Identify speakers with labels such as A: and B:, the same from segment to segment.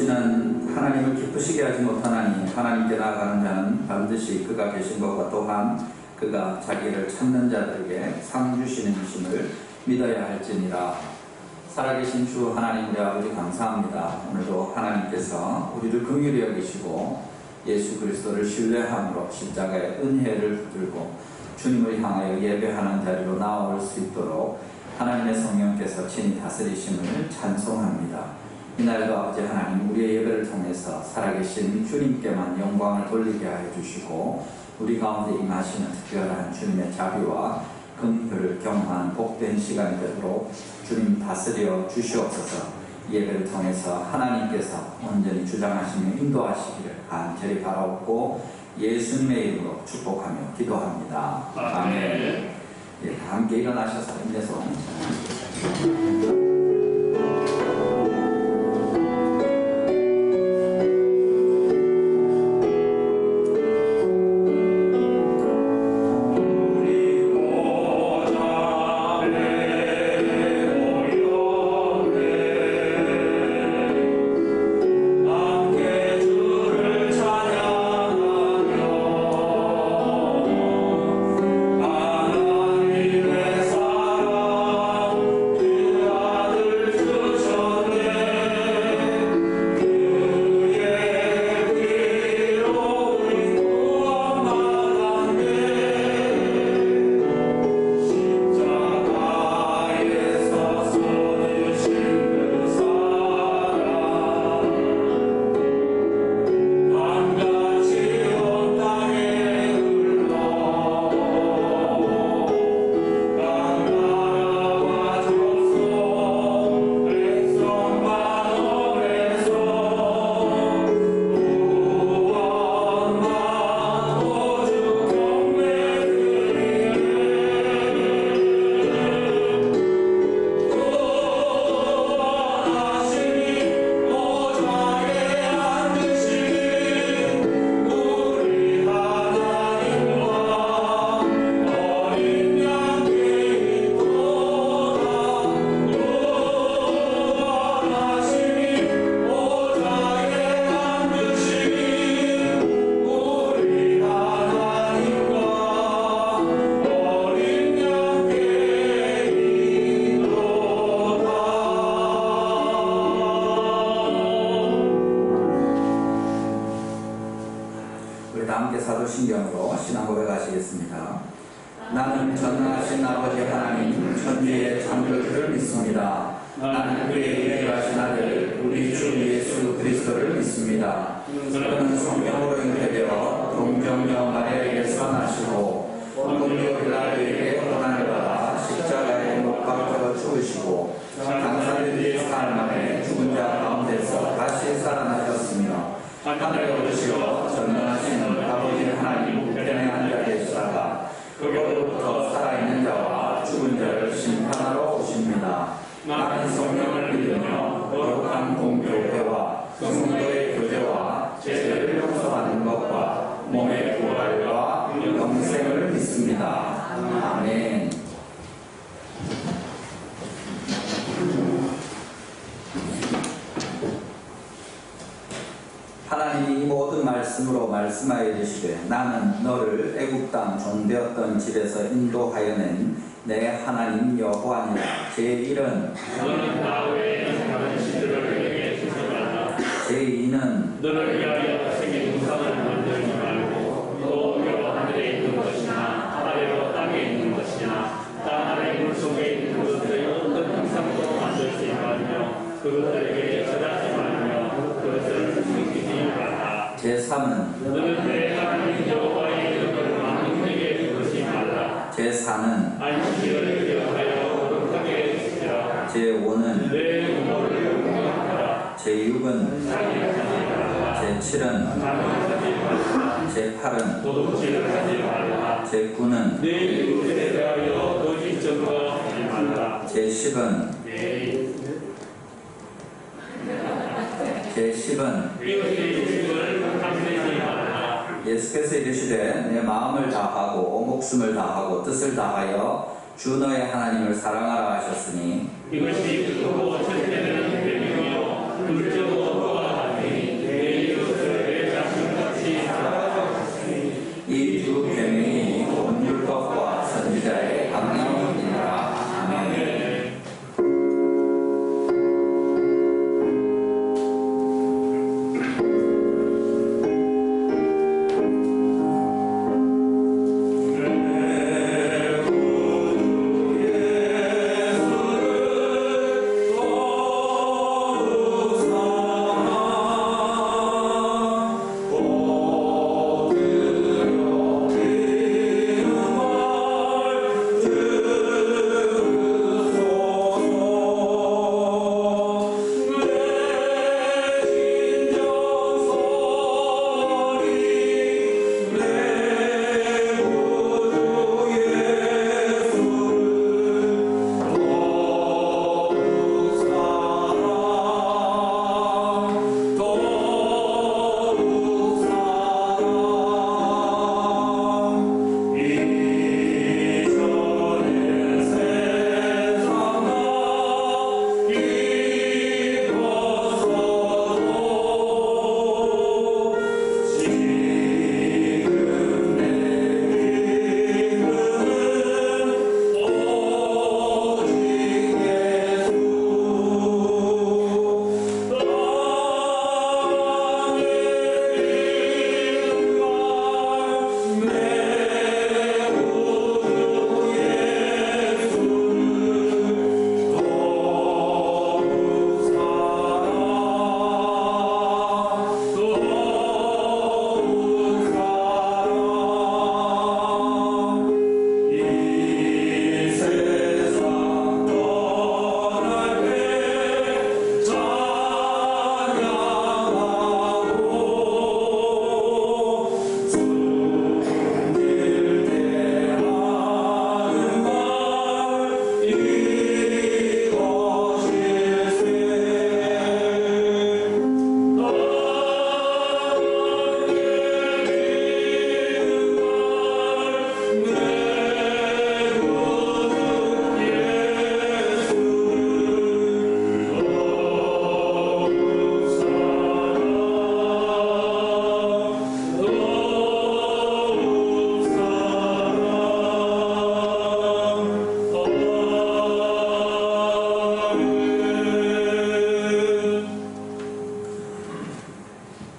A: 아버지는 하나님을 기쁘시게 하지 못하나니 하나님께 나아가는 자는 반드시 그가 계신 것과 또한 그가 자기를 찾는 자들에게 상 주시는 이심을 믿어야 할지니라. 살아계신 주 하나님 우리 아버지 감사합니다. 오늘도 하나님께서 우리를 긍휼히 여기시고 예수 그리스도를 신뢰함으로 십자가의 은혜를 붙들고 주님을 향하여 예배하는 자리로 나아올 수 있도록 하나님의 성령께서 친히 다스리심을 찬송합니다. 이날도 아버지 하나님 우리의 예배를 통해서 살아계신 주님께만 영광을 돌리게 하여 주시고 우리 가운데 임하시는 특별한 주님의 자비와 긍휼을 경험한 복된 시간이 되도록 주님 다스려 주시옵소서. 예배를 통해서 하나님께서 온전히 주장하시며 인도하시기를 간절히 바라옵고 예수님의 이름으로 축복하며 기도합니다. 아멘. 예, 함께 일어나셔서 인내송 사도신경으로 신앙 고백하시겠습니다. 나는 전능하신 아버지 하나님 천지의 창조주를 믿습니다. 나는 그의 유일하신 아들 우리 주 예수 그리스도를 믿습니다. 그는 성령으로 잉태되어 동정녀 마리아에게서 나시고 본디오 빌라도에게 고난을 받아 십자가에 못 박혀 죽으시고 장사된 4일 만에 죽은 자 가운데서 다시 살아나셨으며 하늘에 오르시어 전능하신 아버지 하나님 우편에 앉아 계시다가 그로부터 살아있는 자와 죽은 자를 심판하러 오십니다. 나는 성령을 믿으며 거룩한 공교회와 성도의 교제와 죄를 용서하는 것과 몸의 부활과 영생을 믿습니다. 아멘. 하나님이 이 모든 말씀으로 말씀하여 이르시되 너는 너를 애굽 땅 종되었던 집에서 인도하여 낸 내 하나님 여호와니라. 제1은 너는 나 외에 다른 신들을 내게 주지 말라. 제2는 너를 위하여 생긴 우상을 만들지 말고 또 하늘에 있는 것이나 아래로 땅에 있는 것이나 땅 아래 물 속에 있는 것들의 어떤 형상도 만들지 말며 그것들에게 절하지 말며 그것을 숨기지 말라. 제3은 너는 내 하나님 여호와의 이름을 만민에게 두지 말라. 제4는 안식일을 기억하여 거룩하게 지키라. 제5는 내 부모를 공경하라. 제6은 제7은 제8은 도둑질을 하지 말라. 제9는 내 이웃에 대하여 거짓 증거하지 말라. 제10은 예수께서 이르시되 내 마음을 다하고 목숨을 다하고 뜻을 다하여 주 너의 하나님을 사랑하라 하셨으니 이것이 크고 첫째는 계명이요 둘째도 그와 같으니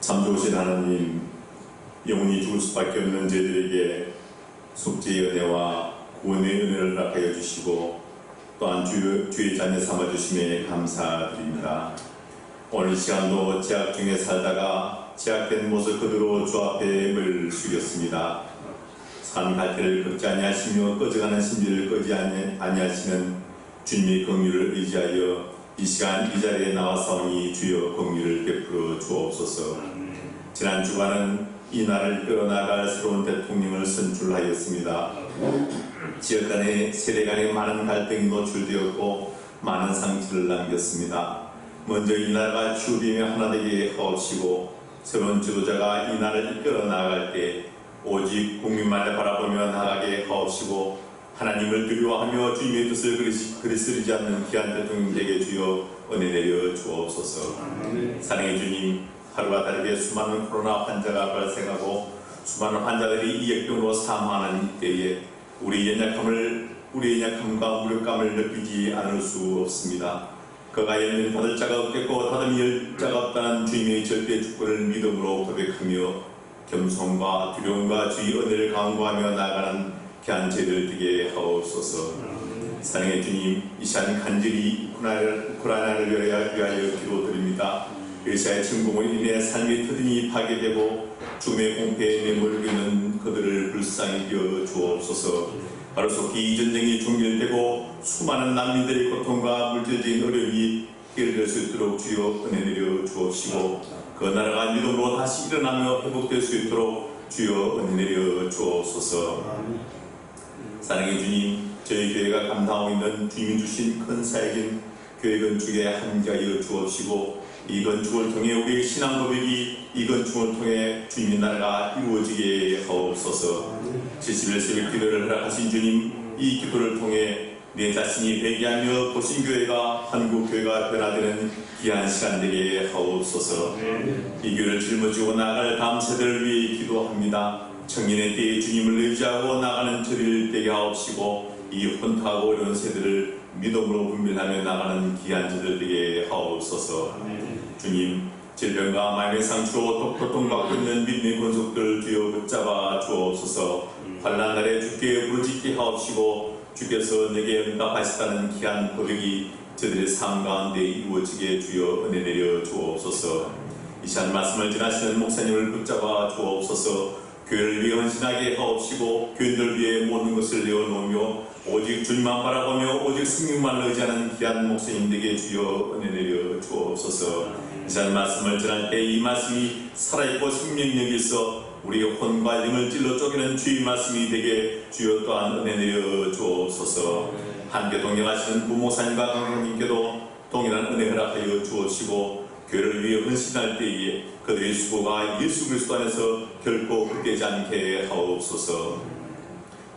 B: 참 좋으신 하나님, 영원히 죽을 수밖에 없는 저희들에게 속죄의 은혜와 구원의 은혜를 허락하여 주시고 또한 주의 자녀 삼아주심에 감사드립니다. 오늘 시간도 제약 중에 살다가 제약된 모습 그대로 주 앞에 머리를 숙였습니다. 산 갈대를 꺾지 아니하시며 꺼져가는 심지를 끄지 아니하시는 주님의 긍휼을 의지하여 이 시간 이 자리에 나와사오니 주여 긍휼을 베풀어 주옵소서. 지난 주간은 이 나라를 끌어나갈 새로운 대통령을 선출하였습니다. 지역 간의 세대 간의 많은 갈등이 노출되었고 많은 상처를 남겼습니다. 먼저 이 나라가 주님의 하나 되게 하옵시고 새로운 지도자가 이 나라를 이끌어 나아갈 때 오직 국민만을 바라보며 나가게 하옵시고 하나님을 두려워하며 주님의 뜻을 그리스리지 않는 귀한 대통령에게 주여 은혜 내려 주옵소서. 사랑의 주님, 하루가 다르게 수많은 코로나 환자가 발생하고 수많은 환자들이 이 역병으로 사망하는 이때에 우리의 연약함과 무력감을 느끼지 않을 수 없습니다. 그가 열매를 받을 자가 없겠고 다듬이 열 자가 없다는 주님의 절대 주권을 믿음으로 고백하며 겸손과 두려움과 주의 은혜를 강구하며 나아가는 귀한 저희들 되게 하옵소서. 사랑의 주님, 이 시간 간절히 우크라이나를 위하여 기도드립니다. 러시아의 침공으로 인해 삶의 터전이 파괴되고 죽음의 공포에 내몰리고 있는 그들을 불쌍히 여겨 주옵소서. 바로속히 이 전쟁이 종결되고 수많은 난민들의 고통과 물질적인 어려움이 해결될 수 있도록 주여 은혜 내려 주옵시고 그 나라가 믿음으로 다시 일어나며 회복될 수 있도록 주여 은혜 내려 주옵소서. 사랑의 주님, 저희 교회가 감당하고 있는 주님이 주신 큰 사역인 교회 건축에 함께하여 주옵시고 이 건축을 통해 우리의 신앙 고백이 이 건축을 통해 주님의 나라가 이루어지게 하옵소서. 70일 새벽 기도를 허락하신 주님, 이 기도를 통해 내 자신이 회개하며 보신교회가 한국교회가 변화되는 귀한 시간 되게 하옵소서. 이 교회를 짊어지고 나아갈 다음 세대를 위해 기도합니다. 청년의 때에 주님을 의지하고 나가는 저리를 되게 하옵시고 이 혼탁하고 어려운 세대를 믿음으로 분별하며 나가는 귀한 저들 되게 하옵소서. 주님, 질병과 마음의 상처로 고통받고 있는 믿음의 권속들 주여 붙잡아 주옵소서. 환난 날에 주께 부르짖게 하옵시고 주께서 내게 응답하시다는 귀한 고백이 저들의 삶 가운데 이루어지게 주여 은혜 내려 주옵소서. 이 시간 말씀을 전하시는 목사님을 붙잡아 주옵소서. 교회를 위해 헌신하게 하옵시고 교인들 위해 모든 것을 내어놓으며 오직 주님만 바라보며 오직 승리만 의지하는 귀한 목사님들에게 주여 은혜 내려 주옵소서. 이 시간 말씀을 전할 때 이 말씀이 살아있고 생명력이 있어 우리의 혼과 영을 찔러 쪼개는 주의 말씀이 되게 주여 또한 은혜 내려 주옵소서. 함께 동행하시는 부목사님과 강사님께도 동일한 은혜 허락하여 주옵시고 교회를 위해 헌신할 때에 그들의 수고가 예수 그리스도 안에서 결코 헛되지 않게 하옵소서.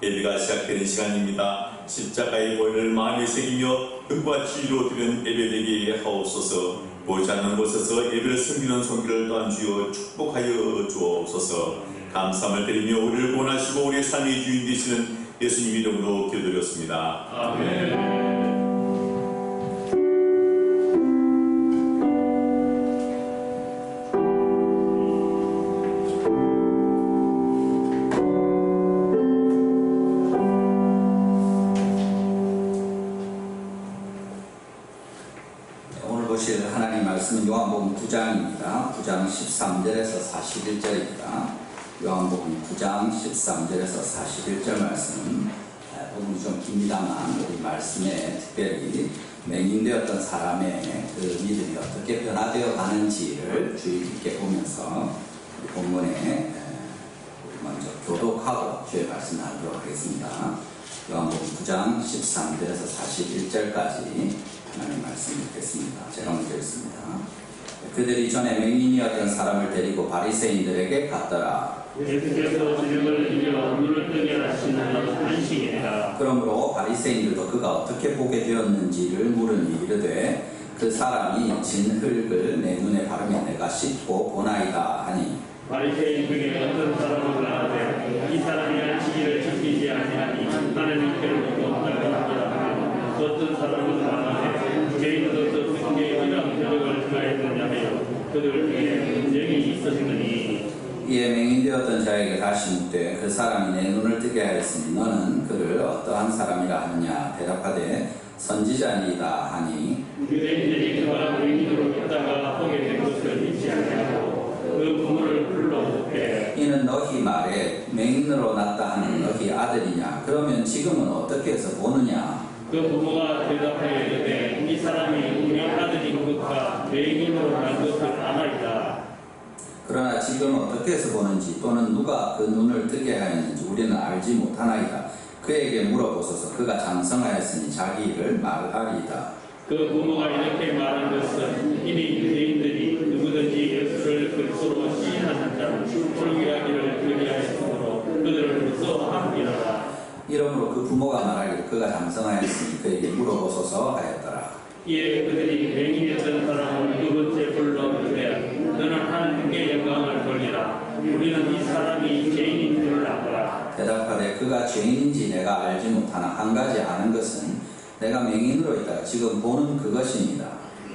B: 예배가 시작되는 시간입니다. 십자가의 보혈을 마음에 새기며 흥과 치유로 드리는 예배되게 하옵소서. 보이지 않는 곳에서 예배를 섬기는 손길을 또한 주여 축복하여 주옵소서. 감사함을 드리며 우리를 구원하시고 우리의 삶의 주인 되시는 예수님 이름으로 기도드렸습니다. 아멘.
A: 하나님 말씀은 요한복음 9장입니다. 9장 13절에서 41절입니다. 요한복음 9장 13절에서 41절 말씀 부분이 좀 깁니다만 우리 말씀에 특별히 맹인되었던 사람의 그 믿음이 어떻게 변화되어 가는지를 주의 깊게 보면서 우리 본문에 먼저 교독하고 주의 말씀을 하도록 하겠습니다. 요한복음 9장 13절에서 41절까지 하나님 말씀 읽겠습니다. 제가 먼저 읽습니다. 그들이 전에 맹인이었던 사람을 데리고 바리새인들에게 갔더라.
C: 예수께서 저녁을 이겨 눈을 뜨게 하시는 안식이라.
A: 그러므로 바리새인들도 그가 어떻게 보게 되었는지를 물으니 이르되 그 사람이 진 흙을 내 눈에 바르며 내가 씻고 보나이다 하니
C: 바리새인 중에 어떤 사람은 나하되 이 사람이 안식일을 지키지 아니하니 나는 이를 보고 없다고 하며 어떤 사람은 나하되 죄인으로서 어떻게 이런 표적을 행하였느냐 하여 그들 중에 분쟁이 있었으니
A: 이에 맹인되었던 자에게 다시 묻되 그 사람이 내 눈을 뜨게 하였으니 너는 그를 어떠한 사람이라 하느냐 대답하되 선지자니이다 하니
C: 유대인들이 그가 맹인으로 있다가 보게 된 것을 믿지 아니하고 그 부모를 불러 묻되
A: 이는 너희 말에 맹인으로 났다 하는 너희 아들이냐 그러면 지금은 어떻게 해서 보느냐
C: 그 부모가 대답하여 이르되 이 사람이 우리 아들인 것과 맹인으로 난 것을 아나이다.
A: 그러나 지금 어떻게 해서 보는지 또는 누가 그 눈을 뜨게 하였는지 우리는 알지 못하나이다. 그에게 물어보소서. 그가 장성하였으니 자기 일을 말하리이다.
C: 그 부모가 이렇게 말한 것은 이미 유대인들이 누구든지 예수를 그리스도로 시인하는 자를 불귀하기를 그리하였으므로 그들을 무서워함이라.
A: 이러므로 그 부모가 말하기를 그가 장성하였으니 그에게 물어보소서 하였더라.
C: 이에 그들이 맹인이었던 사람을 두 번째 불러 그래 너는 하나님께 영광을 돌리라. 우리는 이 사람이 죄인인 줄 알라.
A: 대답하되 그가 죄인인지 내가 알지 못하나 한 가지 아는 것은 내가 맹인으로 있다가 지금 보는 그것입니다.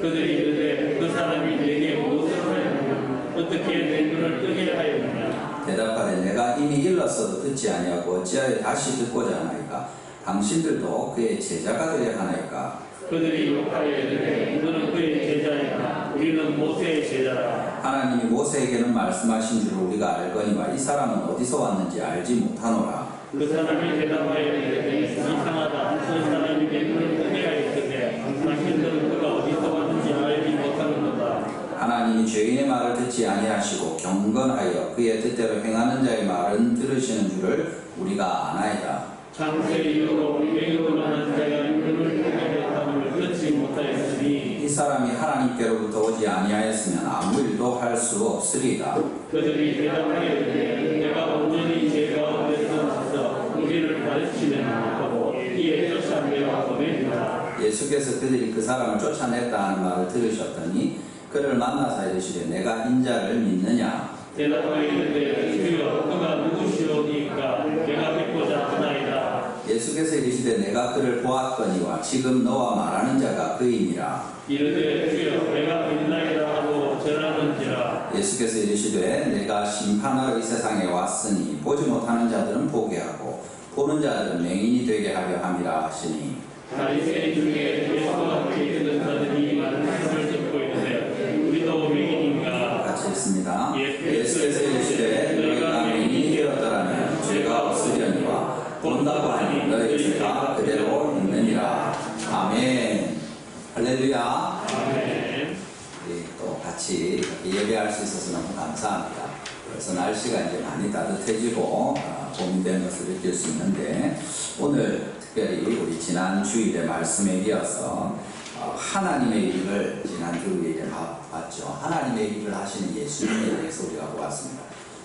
C: 그들이 이르되 그 사람이 내게 무엇을 하였느냐 어떻게 내 눈을 뜨게 하였느냐.
A: 대답하되 내가 이미 일렀어도 듣지 아니하고 어찌하여 다시 듣고자 하나이까 당신들도 그의 제자가 되려 하나이까.
C: 그들이 욕하여 이르되 너는 그의 제자이다. 우리는 모세의 제자라.
A: 하나님이 모세에게는 말씀하신 줄 우리가 알거니와 이 사람은 어디서 왔는지 알지 못하노라.
C: 그 사람이 대답하여 이르되 이상하다. 그 사람이 내 눈을 뜨게 하였으되 당신들은 그가 어디서 왔는지 알지 못하는도다.
A: 하나님이 죄인의 말을 듣지 아니하시고 경건하여 그의 뜻대로 행하는 자의 말은 들으시는 줄을 우리가 아나이다.
C: 창세 이후로 맹인으로 난 자가 눈을 뜨게 하였다는 듣지 못하였으니
A: 이 사람이 하나님께로부터 오지 아니하였으면 아무 일도 할 수 없으리이다.
C: 그들이 대답하여 이르되 내가 온전히 죄 가운데서 있어 우리를 가르치는 하고 이에 쫓아내어 보내니라.
A: 예수께서 그들이 그 사람을 쫓아냈다 하는 말을 들으셨더니 그를 만나서 이르시되 내가 인자를 믿느냐.
C: 대답하여 이르되 주여 그가 누구시오니까 내가 뵙고자 하나이다.
A: 예수께서 이르시되 내가 그를 보았거니와 지금 너와 말하는 자가 그이니라.
C: 이르되 주여 내가 믿나이다 하고 전하는지라.
A: 예수께서 이르시되 내가 심판하러 이 세상에 왔으니 보지 못하는 자들은 보게 하고 보는 자들은 맹인이 되게 하려 함이라 하시니
C: 바리새인 중에 예수와 함께 있는 자들이 많은 말씀을 듣고 이르되 우리도 맹인인가.
A: 같이 읽습니다.
C: 예수께서
A: 이르시되 너희가 맹인이 되었더라면 죄가 없으려니와 본다고 하니 너희 죄가 그대로 있느니라. 아멘. 할렐루야.
C: 아멘.
A: 우리 또 같이 이렇게 예배할 수 있어서 너무 감사합니다. 그래서 날씨가 이제 많이 따뜻해지고 봄이 된 것을 느낄 수 있는데 오늘 특별히 우리 지난 주일의 말씀에 이어서 하나님의 일을 지난 주일에 봤죠. 하나님의 일을 하시는 예수님에 대해서 우리가 보았습니다.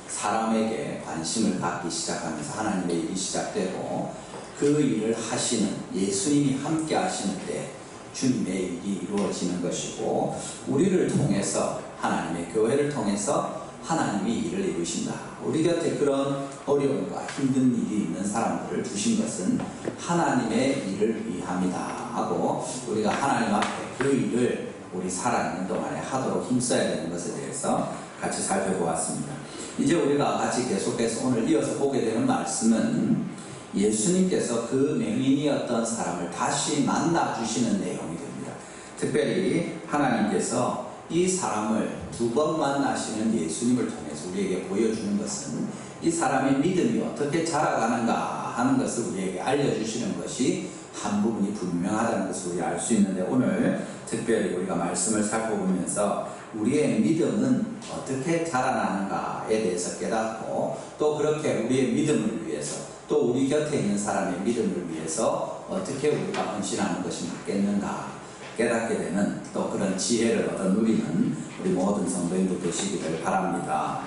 A: 사람에게 관심을 갖기 시작하면서 하나님의 일이 시작되고 그 일을 하시는 예수님이 함께 하시는 때 주님의 일이 이루어지는 것이고 우리를 통해서 하나님의 교회를 통해서 하나님이 일을 이루신다. 우리 곁에 그런 어려움과 힘든 일이 있는 사람들을 두신 것은 하나님의 일을 위함이다 하고 우리가 하나님 앞에 그 일을 우리 살아있는 동안에 하도록 힘써야 되는 것에 대해서 같이 살펴보았습니다. 이제 우리가 같이 계속해서 오늘 이어서 보게 되는 말씀은 예수님께서 그 맹인이었던 사람을 다시 만나주시는 내용이 됩니다. 특별히 하나님께서 이 사람을 두 번 만나시는 예수님을 통해서 우리에게 보여주는 것은 이 사람의 믿음이 어떻게 자라가는가 하는 것을 우리에게 알려주시는 것이 한 부분이 분명하다는 것을 우리가 알 수 있는데 오늘 특별히 우리가 말씀을 살펴보면서 우리의 믿음은 어떻게 자라나는가에 대해서 깨닫고 또 그렇게 우리의 믿음을 위해서 또 우리 곁에 있는 사람의 믿음을 위해서 어떻게 우리가 헌신하는 것이 맞겠는가 깨닫게 되는 또 그런 지혜를 얻어 누리는 우리 모든 성도님들 되시기를 바랍니다.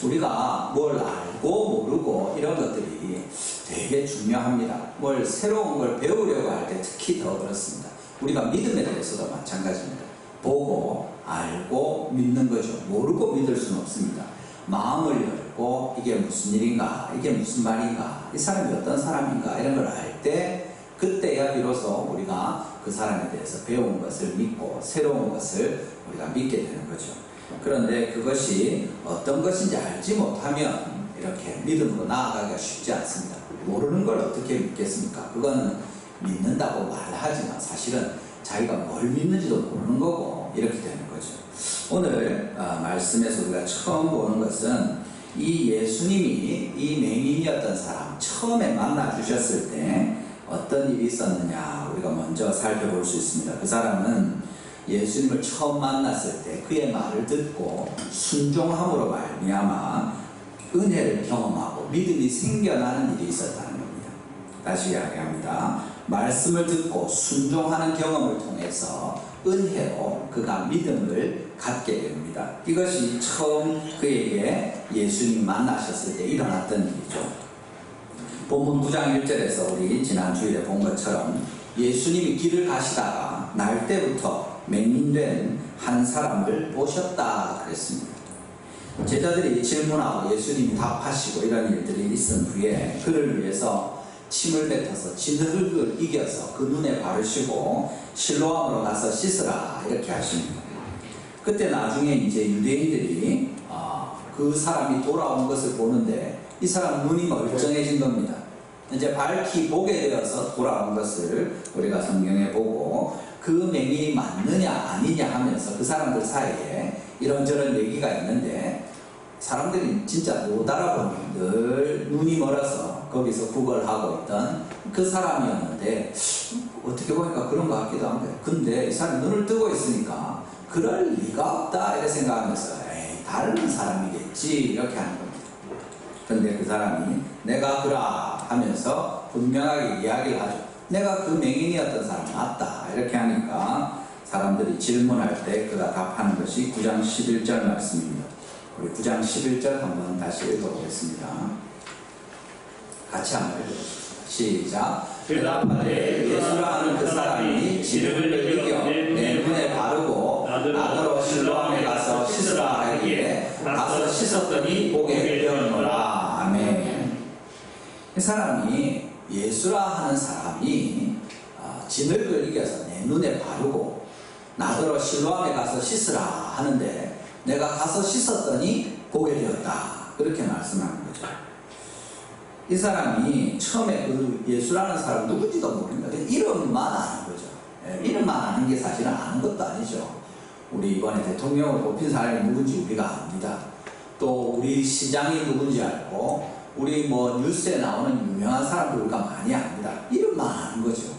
A: 우리가 뭘 알고 모르고 이런 것들이 되게 중요합니다. 뭘 새로운 걸 배우려고 할 때 특히 더 그렇습니다. 우리가 믿음에 대해서도 마찬가지입니다. 보고 알고 믿는 거죠. 모르고 믿을 수는 없습니다. 마음을 열고 이게 무슨 일인가, 이게 무슨 말인가, 이 사람이 어떤 사람인가 이런 걸 알 때 그때야 비로소 우리가 그 사람에 대해서 배운 것을 믿고 새로운 것을 우리가 믿게 되는 거죠. 그런데 그것이 어떤 것인지 알지 못하면 이렇게 믿음으로 나아가기가 쉽지 않습니다. 모르는 걸 어떻게 믿겠습니까? 그건 믿는다고 말하지만 사실은 자기가 뭘 믿는지도 모르는 거고 이렇게 되는 거죠. 오늘 말씀에서 우리가 처음 보는 것은 이 예수님이 이 맹인이었던 사람 처음에 만나 주셨을 때 어떤 일이 있었느냐 우리가 먼저 살펴볼 수 있습니다. 그 사람은 예수님을 처음 만났을 때 그의 말을 듣고 순종함으로 말미암아 은혜를 경험하고 믿음이 생겨나는 일이 있었다는 겁니다. 다시 이야기합니다. 말씀을 듣고 순종하는 경험을 통해서 은혜로 그가 믿음을 갖게 됩니다. 이것이 처음 그에게 예수님 만나셨을 때 일어났던 일이죠. 본문 9장 1절에서 우리 지난 주일에 본 것처럼 예수님이 길을 가시다가 날 때부터 맹인된 한 사람을 보셨다 그랬습니다. 제자들이 질문하고 예수님이 답하시고 이런 일들이 있은 후에 그를 위해서 침을 뱉어서 진흙을 이겨서 그 눈에 바르시고 실로암으로 가서 씻으라 이렇게 하십니다. 그때 나중에 이제 유대인들이 그 사람이 돌아온 것을 보는데 이 사람 눈이 멀쩡해진 겁니다. 이제 밝히 보게 되어서 돌아온 것을 우리가 성경에 보고 그 맹인이 맞느냐 아니냐 하면서 그 사람들 사이에 이런저런 얘기가 있는데 사람들이 진짜 못 알아보니 늘 눈이 멀어서 거기서 구걸하고 있던 그 사람이었는데 어떻게 보니까 그런 것 같기도 한 거예요. 근데 이 사람이 눈을 뜨고 있으니까 그럴 리가 없다 이렇게 생각하면서 에이 다른 사람이겠지 이렇게 하는 겁니다. 근데 그 사람이 내가 그라 하면서 분명하게 이야기를 하죠. 내가 그 맹인이었던 사람 맞다 이렇게 하니까 사람들이 질문할 때 그가 답하는 것이 9장 11절 말씀입니다. 우리 9장 11절 한번 다시 읽어보겠습니다. 같이 한번 읽어보겠습니다. 시작. 대답하되 예수라 하는 그 사람이 진흙을 이겨 내 눈에 바르고 나더러 실로암에 가서 씻으라 하기에 가서 씻었더니 보게 되었노라. 아멘. 이 사람이 예수라 하는 사람이 진흙을 이겨서 내 눈에 바르고 나더러 실로암에 가서 씻으라 하는데 내가 가서 씻었더니 보게 되었다. 그렇게 말씀하는 거죠. 이 사람이 처음에 그 예수라는 사람 누군지도 모릅니다. 이름만 아는 거죠. 이름만 아는 게 사실은 아는 것도 아니죠. 우리 이번에 대통령을 뽑힌 사람이 누군지 우리가 압니다. 또 우리 시장이 누군지 알고 우리 뭐 뉴스에 나오는 유명한 사람들 우리가 많이 압니다. 이름만 아는 거죠.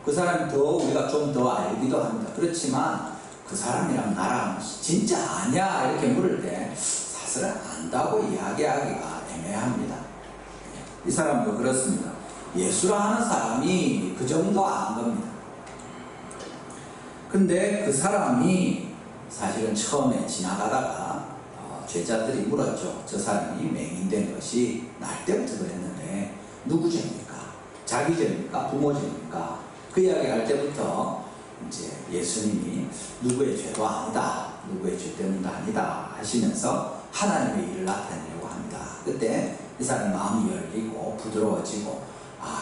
A: 그 사람이 더 우리가 좀 더 알기도 합니다. 그렇지만 그 사람이랑 나랑 진짜 아냐 이렇게 물을 때 사실은 안다고 이야기하기가 애매합니다. 이 사람도 그렇습니다. 예수라 하는 사람이 그 정도 안 겁니다. 근데 그 사람이 사실은 처음에 지나가다가 제자들이 물었죠. 저 사람이 맹인된 것이 날 때부터 그랬는데 누구 죄입니까? 자기 죄입니까? 부모 죄입니까? 그 이야기 할 때부터 이제 예수님이 누구의 죄도 아니다, 누구의 죄 때문도 아니다 하시면서 하나님의 일을 나타내려고 합니다. 그때 이 사람이 마음이 열리고 부드러워지고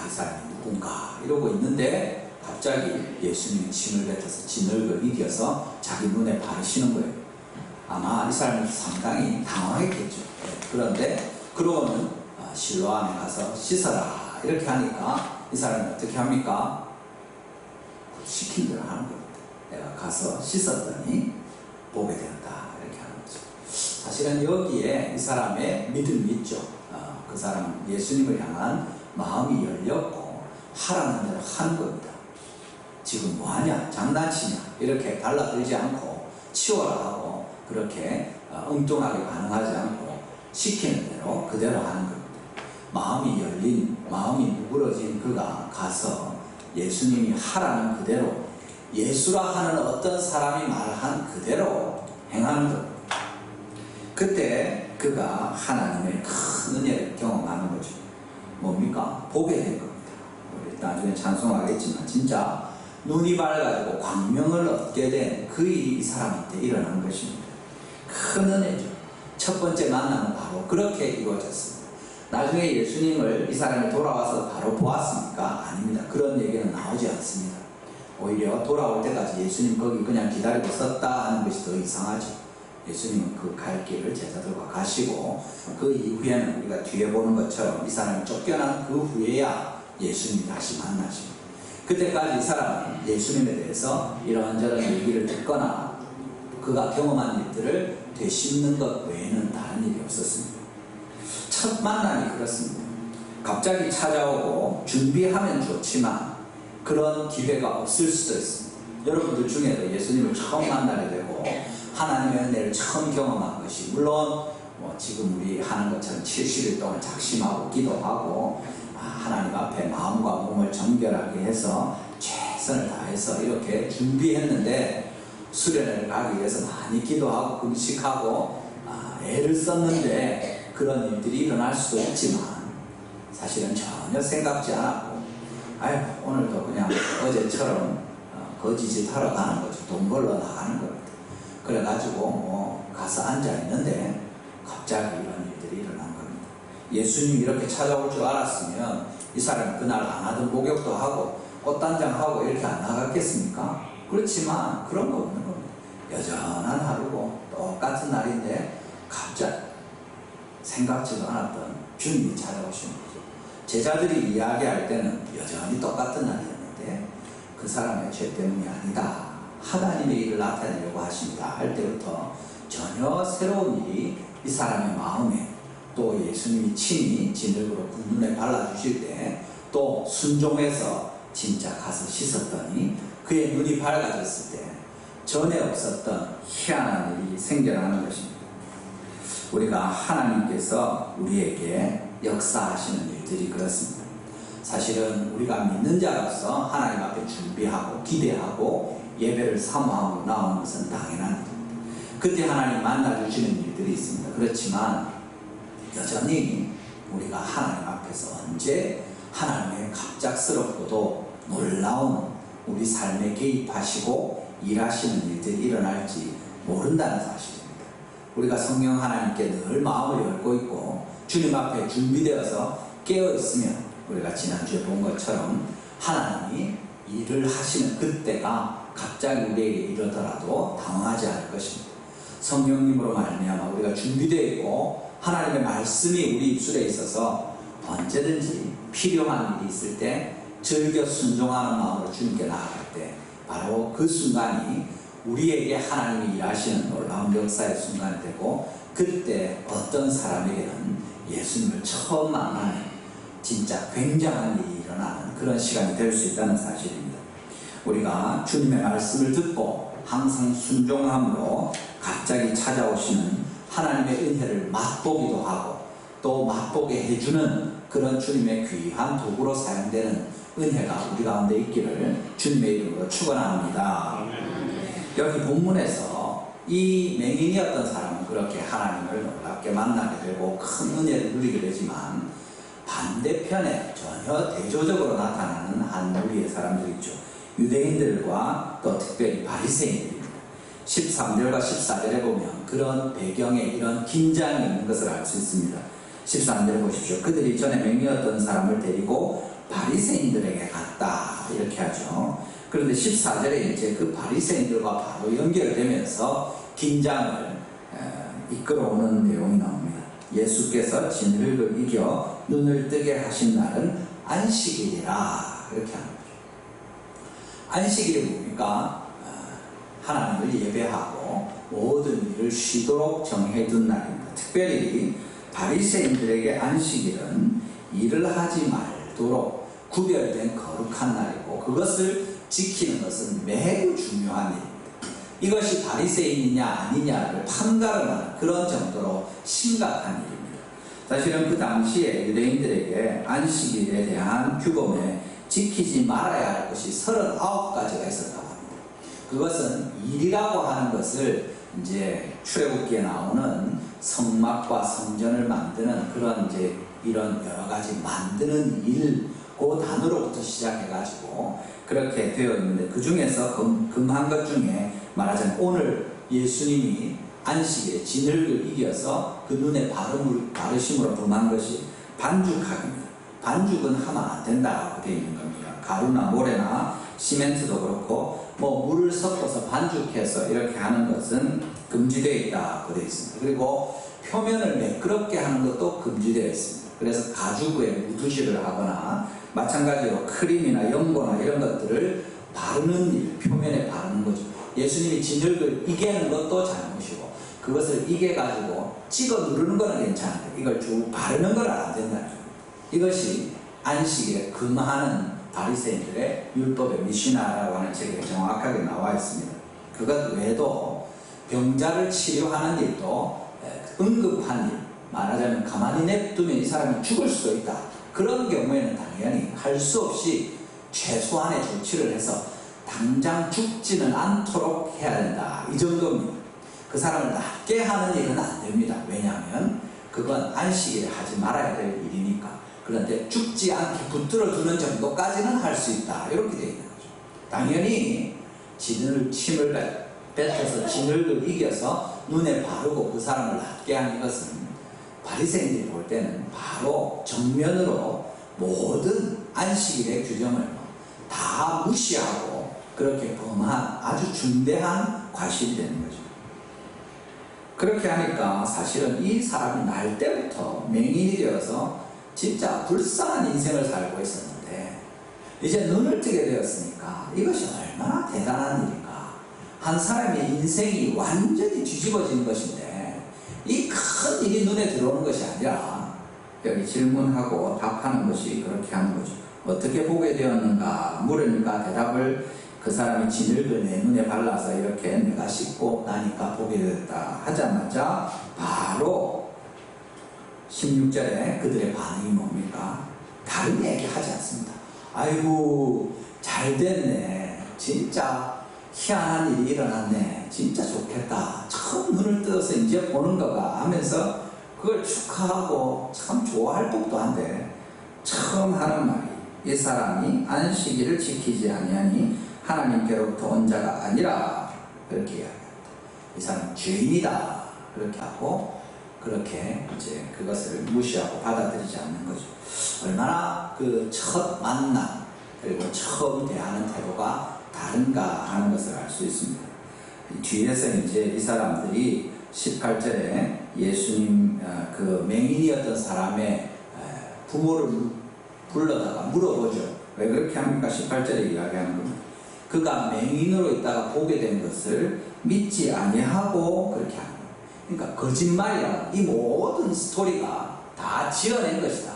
A: 이 사람이 누군가 이러고 있는데 갑자기 예수님이 침을 뱉어서 진흙을 이겨서 자기 눈에 바르시는 거예요. 아마 이 사람이 상당히 당황했겠죠. 그런데 그러고는 실로암에 가서 씻어라 이렇게 하니까 이 사람이 어떻게 합니까? 시킨 대로 하는 겁니다. 내가 가서 씻었더니 보게 되었다 이렇게 하는 거죠. 사실은 여기에 이 사람의 믿음이 있죠. 그 사람 예수님을 향한 마음이 열렸고 하라는 대로 하는 겁니다. 지금 뭐하냐 장난치냐 이렇게 달라들지 않고 치워라 하고 그렇게 엉뚱하게 반응하지 않고 시키는 대로 그대로 하는 겁니다. 마음이 열린 마음이 누그러진 그가 가서 예수님이 하라는 그대로 예수라 하는 어떤 사람이 말한 그대로 행하는 겁니다. 그때 그가 하나님의 큰 은혜를 경험하는 거죠. 뭡니까? 보게 된 겁니다. 우리 나중에 찬송하겠지만 진짜 눈이 밝아지고 광명을 얻게 된 그 일이 이 사람한테 일어난 것입니다. 큰 은혜죠. 첫 번째 만남은 바로 그렇게 이루어졌습니다. 나중에 예수님을 이 사람이 돌아와서 바로 보았습니까? 아닙니다. 그런 얘기는 나오지 않습니다. 오히려 돌아올 때까지 예수님 거기 그냥 기다리고 있었다 하는 것이 더 이상하죠. 예수님은 그 갈 길을 제자들과 가시고 그 이후에는 우리가 뒤에 보는 것처럼 이 사람이 쫓겨난 그 후에야 예수님이 다시 만나십니다. 그때까지 이 사람은 예수님에 대해서 이런저런 얘기를 듣거나 그가 경험한 일들을 되씹는 것 외에는 다른 일이 없었습니다. 첫 만남이 그렇습니다. 갑자기 찾아오고 준비하면 좋지만 그런 기회가 없을 수도 있습니다. 여러분들 중에도 예수님을 처음 만나게 되고 하나님의 은혜를 처음 경험한 것이 물론 지금 우리 하는 것처럼 70일 동안 작심하고 기도하고 하나님 앞에 마음과 몸을 정결하게 해서 최선을 다해서 이렇게 준비했는데 수련회를 가기 위해서 많이 기도하고 금식하고 애를 썼는데 그런 일들이 일어날 수도 있지만 사실은 전혀 생각지 않았고 오늘도 그냥 어제처럼 거지짓 하러 가는 거죠. 돈 벌러 나가는 겁니다. 그래가지고 가서 앉아있는데 갑자기 이런 일들이 일어난 겁니다. 예수님이 이렇게 찾아올 줄 알았으면 이 사람이 그날 안 하던 목욕도 하고 꽃단장하고 이렇게 안 나갔겠습니까? 그렇지만 그런 거 없는 겁니다. 여전한 하루고 똑같은 날인데 갑자기 생각지도 않았던 주님이 찾아오시는 거죠. 제자들이 이야기할 때는 여전히 똑같은 날이었는데 그 사람의 죄 때문이 아니다. 하나님의 일을 나타내려고 하십니다. 할 때부터 전혀 새로운 일이 이 사람의 마음에 또 예수님이 친히 진흙으로 그 눈에 발라주실 때 또 순종해서 진짜 가서 씻었더니 그의 눈이 밝아졌을 때 전에 없었던 희한한 일이 생겨나는 것입니다. 우리가 하나님께서 우리에게 역사하시는 일들이 그렇습니다. 사실은 우리가 믿는 자로서 하나님 앞에 준비하고 기대하고 예배를 사모하고 나오는 것은 당연한 일입니다. 그때 하나님 만나주시는 일들이 있습니다. 그렇지만 여전히 우리가 하나님 앞에서 언제 하나님의 갑작스럽고도 놀라운 우리 삶에 개입하시고 일하시는 일들이 일어날지 모른다는 사실입니다. 우리가 성령 하나님께 늘 마음을 열고 있고 주님 앞에 준비되어서 깨어 있으면 우리가 지난주에 본 것처럼 하나님이 일을 하시는 그때가 갑자기 우리에게 이르더라도 당황하지 않을 것입니다. 성령님으로 말미암아 우리가 준비되어 있고 하나님의 말씀이 우리 입술에 있어서 언제든지 필요한 일이 있을 때 즐겨 순종하는 마음으로 주님께 나아갈 때 바로 그 순간이 우리에게 하나님이 일하시는 놀라운 역사의 순간이 되고 그때 어떤 사람에게는 예수님을 처음 만나는 진짜 굉장한 일이 일어나는 그런 시간이 될 수 있다는 사실입니다. 우리가 주님의 말씀을 듣고 항상 순종함으로 갑자기 찾아오시는 하나님의 은혜를 맛보기도 하고 또 맛보게 해주는 그런 주님의 귀한 도구로 사용되는 은혜가 우리 가운데 있기를 주님의 이름으로 축원합니다. 여기 본문에서 이 맹인이었던 사람은 그렇게 하나님을 놀랍게 만나게 되고 큰 은혜를 누리게 되지만 반대편에 전혀 대조적으로 나타나는 한 무리의 사람들이 있죠. 유대인들과 또 특별히 바리새인들입니다. 13절과 14절에 보면 그런 배경에 이런 긴장이 있는 것을 알 수 있습니다. 13절 보십시오. 그들이 전에 맹인이었던 사람을 데리고 바리새인들에게 갔다 이렇게 하죠. 그런데 14절에 이제 그 바리새인들과 바로 연결되면서 긴장을 이끌어오는 내용이 나옵니다. 예수께서 진흙을 이겨 눈을 뜨게 하신 날은 안식일이라 이렇게 하는 거죠. 안식일이 뭡니까? 하나님을 예배하고 모든 일을 쉬도록 정해둔 날입니다. 특별히 바리새인들에게 안식일은 일을 하지 말도록 구별된 거룩한 날이고 그것을 지키는 것은 매우 중요한 일입니다. 이것이 바리새인이냐 아니냐를 판가름하는 그런 정도로 심각한 일입니다. 사실은 그 당시에 유대인들에게 안식일에 대한 규범에 지키지 말아야 할 것이 39가지가 있었다고 합니다. 그것은 일이라고 하는 것을 이제 출애굽기에 나오는 성막과 성전을 만드는 그런 이제 이런 여러 가지 만드는 일, 그 단어로부터 시작해가지고 그렇게 되어 있는데 그 중에서 금한 것 중에 말하자면 오늘 예수님이 안식일에 진흙을 이겨서 그 눈에 바르심으로 범한 것이 반죽하기입니다. 반죽은 하면 안 된다고 되어 있는 겁니다. 가루나 모래나 시멘트도 그렇고 물을 섞어서 반죽해서 이렇게 하는 것은 금지되어 있다고 되어 있습니다. 그리고 표면을 매끄럽게 하는 것도 금지되어 있습니다. 그래서 가죽에 무드실을 하거나 마찬가지로 크림이나 연고나 이런 것들을 바르는 일, 표면에 바르는 거죠. 예수님이 진흙을 이개는 것도 잘못이고 그것을 이개가지고 찍어 누르는 거는 괜찮은데 이걸 쭉 바르는 건 안 된다는 거예요. 이것이 안식일에 금하는 바리새인들의 율법의 미시나라고 하는 책에 정확하게 나와 있습니다. 그것 외에도 병자를 치료하는 일도 응급한 일, 말하자면 가만히 냅두면 이 사람이 죽을 수도 있다. 그런 경우에는 당연히 할 수 없이 최소한의 조치를 해서 당장 죽지는 않도록 해야 된다. 이 정도입니다. 그 사람을 낫게 하는 일은 안 됩니다. 왜냐하면 그건 안식일에 하지 말아야 될 일이니까. 그런데 죽지 않게 붙들어 두는 정도까지는 할 수 있다. 이렇게 되어 있는 거죠. 당연히 침을 뱉어서 진흙을 이겨서 눈에 바르고 그 사람을 낫게 하는 것은 바리새인들이 볼 때는 바로 정면으로 모든 안식일의 규정을 다 무시하고 그렇게 범한 아주 중대한 과실이 되는 거죠. 그렇게 하니까 사실은 이 사람이 날 때부터 맹인이 되어서 진짜 불쌍한 인생을 살고 있었는데 이제 눈을 뜨게 되었으니까 이것이 얼마나 대단한 일인가. 한 사람의 인생이 완전히 뒤집어진 것인데 이 큰 일이 눈에 들어오는 것이 아니라 여기 질문하고 답하는 것이 그렇게 하는 거죠. 어떻게 보게 되었는가 물으니까 대답을 그 사람이 진흙을 내 눈에 발라서 이렇게 내가 씻고 나니까 보게 되었다 하자마자 바로 16절에 그들의 반응이 뭡니까? 다른 얘기 하지 않습니다. 아이고 잘 됐네. 진짜 희한한 일이 일어났네. 진짜 좋겠다. 처음 눈을 떠서 이제 보는 거가 하면서 그걸 축하하고 참 좋아할 법도 한데 처음 하는 말이 이 사람이 안식일을 지키지 아니하니 하나님께로부터 온 자가 아니라 그렇게 이야기합니다. 이 사람은 죄인이다. 그렇게 하고 그렇게 이제 그것을 무시하고 받아들이지 않는 거죠. 얼마나 그 첫 만남 그리고 처음 대하는 태도가 다른가 하는 것을 알 수 있습니다. 뒤에서 이제 이 사람들이 18절에 예수님 그 맹인이었던 사람의 부모를 불러다가 물어보죠. 왜 그렇게 합니까? 18절에 이야기하는 겁니다. 그가 맹인으로 있다가 보게 된 것을 믿지 아니하고 그렇게 하는 거예요. 그러니까 거짓말이야. 이 모든 스토리가 다 지어낸 것이다.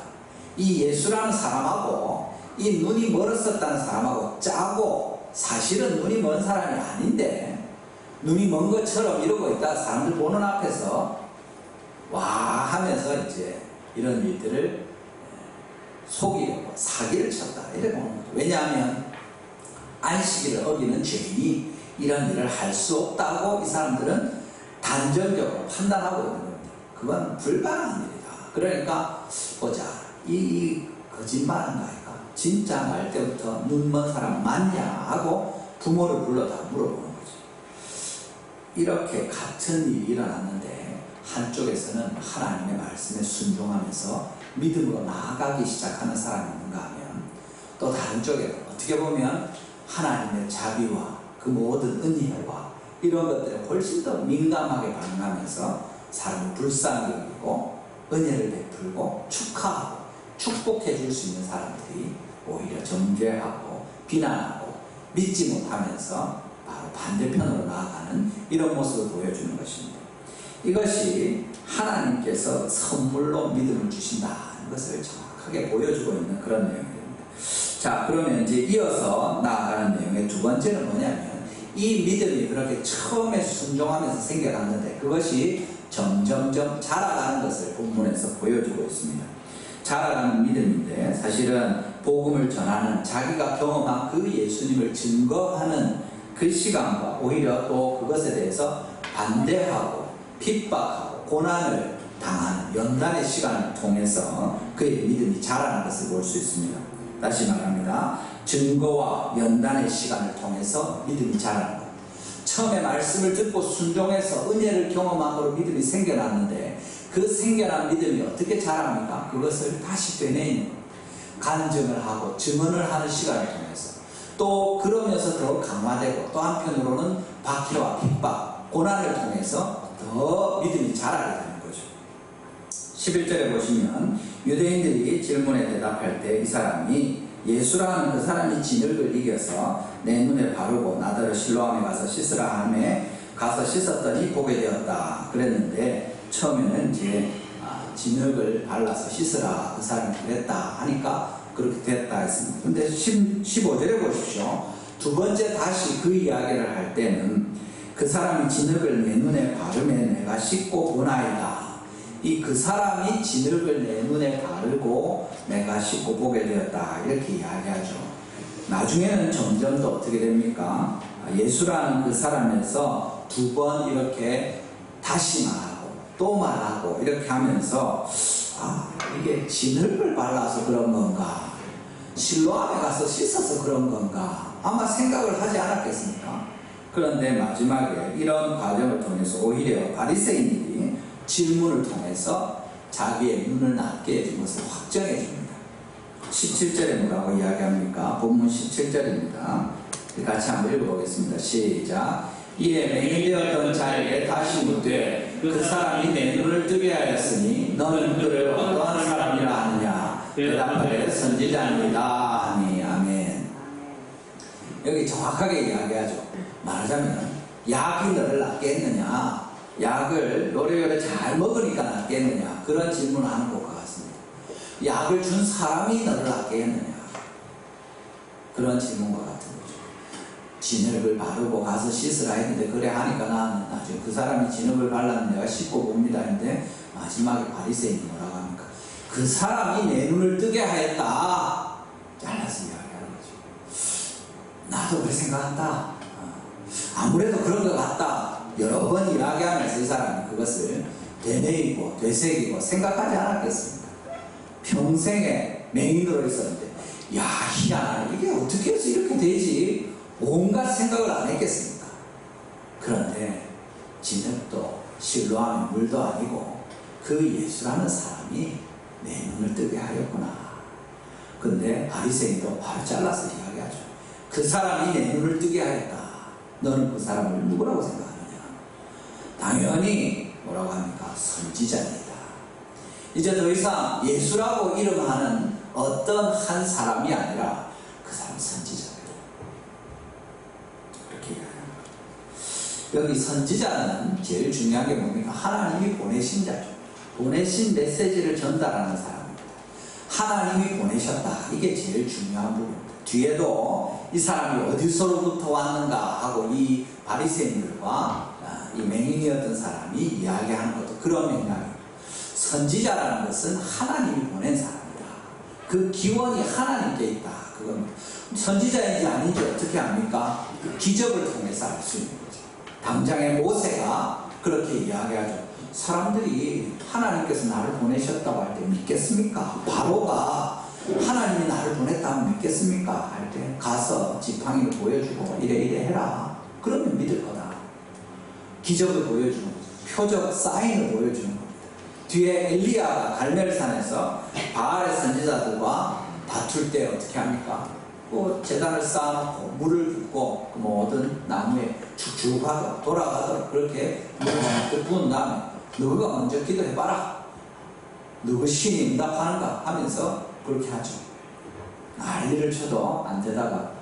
A: 이 예수라는 사람하고 이 눈이 멀었었다는 사람하고 짜고 사실은 눈이 먼 사람이 아닌데 눈이 먼 것처럼 이러고 있다가 사람들 보는 앞에서 와 하면서 이제 이런 일들을 속이려고 사기를 쳤다. 이래 보는 거죠. 왜냐하면 안식일을 어기는 죄인이 이런 일을 할 수 없다고 이 사람들은 단정적으로 판단하고 있는 겁니다. 그건 불가능한 일이다. 그러니까 보자. 이 거짓말한 거 아이가? 진짜 날 때부터 눈 먼 사람 맞냐? 하고 부모를 불러다 물어보는 거죠. 이렇게 같은 일이 일어났는데 한쪽에서는 하나님의 말씀에 순종하면서 믿음으로 나아가기 시작하는 사람이 있는가 하면 또 다른 쪽에 어떻게 보면 하나님의 자비와 그 모든 은혜와 이런 것들에 훨씬 더 민감하게 반응하면서 사람을 불쌍히 여기고 은혜를 베풀고 축하하고 축복해 줄 수 있는 사람들이 오히려 정죄하고 비난하고 믿지 못하면서 바로 반대편으로 나아가는 이런 모습을 보여주는 것입니다. 이것이 하나님께서 선물로 믿음을 주신다는 것을 정확하게 보여주고 있는 그런 내용입니다. 자, 그러면 이제 이어서 나아가는 내용의 두 번째는 뭐냐면 이 믿음이 그렇게 처음에 순종하면서 생겨났는데 그것이 점점점 자라가는 것을 본문에서 보여주고 있습니다. 자라가는 믿음인데 사실은 복음을 전하는 자기가 경험한 그 예수님을 증거하는 그 시간과 오히려 또 그것에 대해서 반대하고 핍박하고 고난을 당하는 연단의 시간을 통해서 그의 믿음이 자라는 것을 볼 수 있습니다. 다시 말합니다. 증거와 연단의 시간을 통해서 믿음이 자라는 것. 처음에 말씀을 듣고 순종해서 은혜를 경험함으로 믿음이 생겨났는데 그 생겨난 믿음이 어떻게 자랍니까? 그것을 다시 되뇌이는 간증을 하고 증언을 하는 시간을 통해서 또 그러면서 더 강화되고 또 한편으로는 박해와 핍박, 고난을 통해서 더 믿음이 자라게 되는 거죠. 11절에 보시면 유대인들이 질문에 대답할 때 이 사람이 예수라는 그 사람이 진흙을 이겨서 내 눈에 바르고 나더러 실로암에 가서 씻으라 하매 가서 씻었더니 보게 되었다 그랬는데, 처음에는 이제 진흙을 발라서 씻으라 그 사람이 그랬다 하니까 그렇게 됐다 했습니다. 근데 15절에 보십시오. 두 번째 다시 그 이야기를 할 때는 그 사람이 진흙을 내 눈에 바르매 내가 씻고 보나이다. 이 그 사람이 진흙을 내 눈에 바르고 내가 씻고 보게 되었다 이렇게 이야기하죠. 나중에는 점점 더 어떻게 됩니까? 예수라는 그 사람에서 두 번 이렇게 다시 말하고 또 말하고 이렇게 하면서 이게 진흙을 발라서 그런 건가, 실로암에 가서 씻어서 그런 건가, 아마 생각을 하지 않았겠습니까? 그런데 마지막에 이런 과정을 통해서 오히려 바리새인들이 질문을 통해서 자기의 눈을 낮게 해준 것을 확정해 줍니다. 17절에 뭐라고 이야기합니까? 본문 17절입니다. 같이 한번 읽어보겠습니다. 시작. 이에 맹인되었던 자에게 다시 묻되 그 사람이 내 눈을 뜨게 하였으니 너는 그를 어떠한 사람이라 하느냐? 대답하되 선지자입니다 하니. 아멘. 여기 정확하게 이야기하죠. 말하자면 약이 너를 낫게 했느냐, 약을 요래요래 잘 먹으니까 낫게 했느냐, 그런 질문을 하는 것과 같습니다. 약을 준 사람이 너를 낫게 했느냐, 그런 질문과 같은 거죠. 진흙을 바르고 가서 씻으라 했는데 그래 하니까 나중 그 사람이 진흙을 발랐는데 내가 씻고 봅니다 했는데 마지막에 바리새인이 뭐라고 합니까? 그 사람이 내 눈을 뜨게 하였다. 잘라서 이야기하는 거죠. 나도 그렇게 생각한다. 아무래도 그런 것 같다. 여러 번 이야기하면서 이 사람이 그것을 되뇌이고 되새기고 생각하지 않았겠습니까? 평생에 맹인으로 있었는데 야 희한하네, 이게 어떻게 해서 이렇게 되지? 온갖 생각을 안 했겠습니까? 그런데 진흙도 실로암의 물도 아니고 그 예수라는 사람이 내 눈을 뜨게 하였구나. 근데 바리새인도 바로 잘라서 이야기하죠. 그 사람이 내 눈을 뜨게 하였다. 너는 그 사람을 누구라고 생각하느냐? 당연히 뭐라고 합니까? 선지자입니다. 이제 더 이상 예수라고 이름하는 어떤 한 사람이 아니라 그 사람 선지자입니다. 그렇게 이야기합니다. 여기 선지자는 제일 중요한 게 뭡니까? 하나님이 보내신 자죠. 보내신 메시지를 전달하는 사람입니다. 하나님이 보내셨다. 이게 제일 중요한 부분입니다. 뒤에도 이 사람이 어디서로부터 왔는가 하고 이 바리새인들과 이 맹인이었던 사람이 이야기하는 것도 그런 맥락입니다. 선지자라는 것은 하나님이 보낸 사람이다. 그 기원이 하나님께 있다. 그건 선지자인지 아닌지 어떻게 합니까? 기적을 통해서 알 수 있는 거죠. 당장의 모세가 그렇게 이야기하죠. 사람들이 하나님께서 나를 보내셨다고 할 때 믿겠습니까? 바로가 하나님이 나를 보냈다면 믿겠습니까? 할 때 가서 지팡이를 보여주고 이래 해라. 그러면 믿을 거다. 기적을 보여주는 거죠. 표적 사인을 보여주는 겁니다. 뒤에 엘리야가 갈멜산에서 바알의 선지자들과 다툴 때 어떻게 합니까? 제단을 쌓아놓고 물을 붓고 모든 나무에 축축 하도록 돌아가도록 그렇게 물을 부은 다음에 너가 먼저 기도해봐라. 누구 신이 응답하는가 하면서 그렇게 하죠. 난리를 쳐도 안 되다가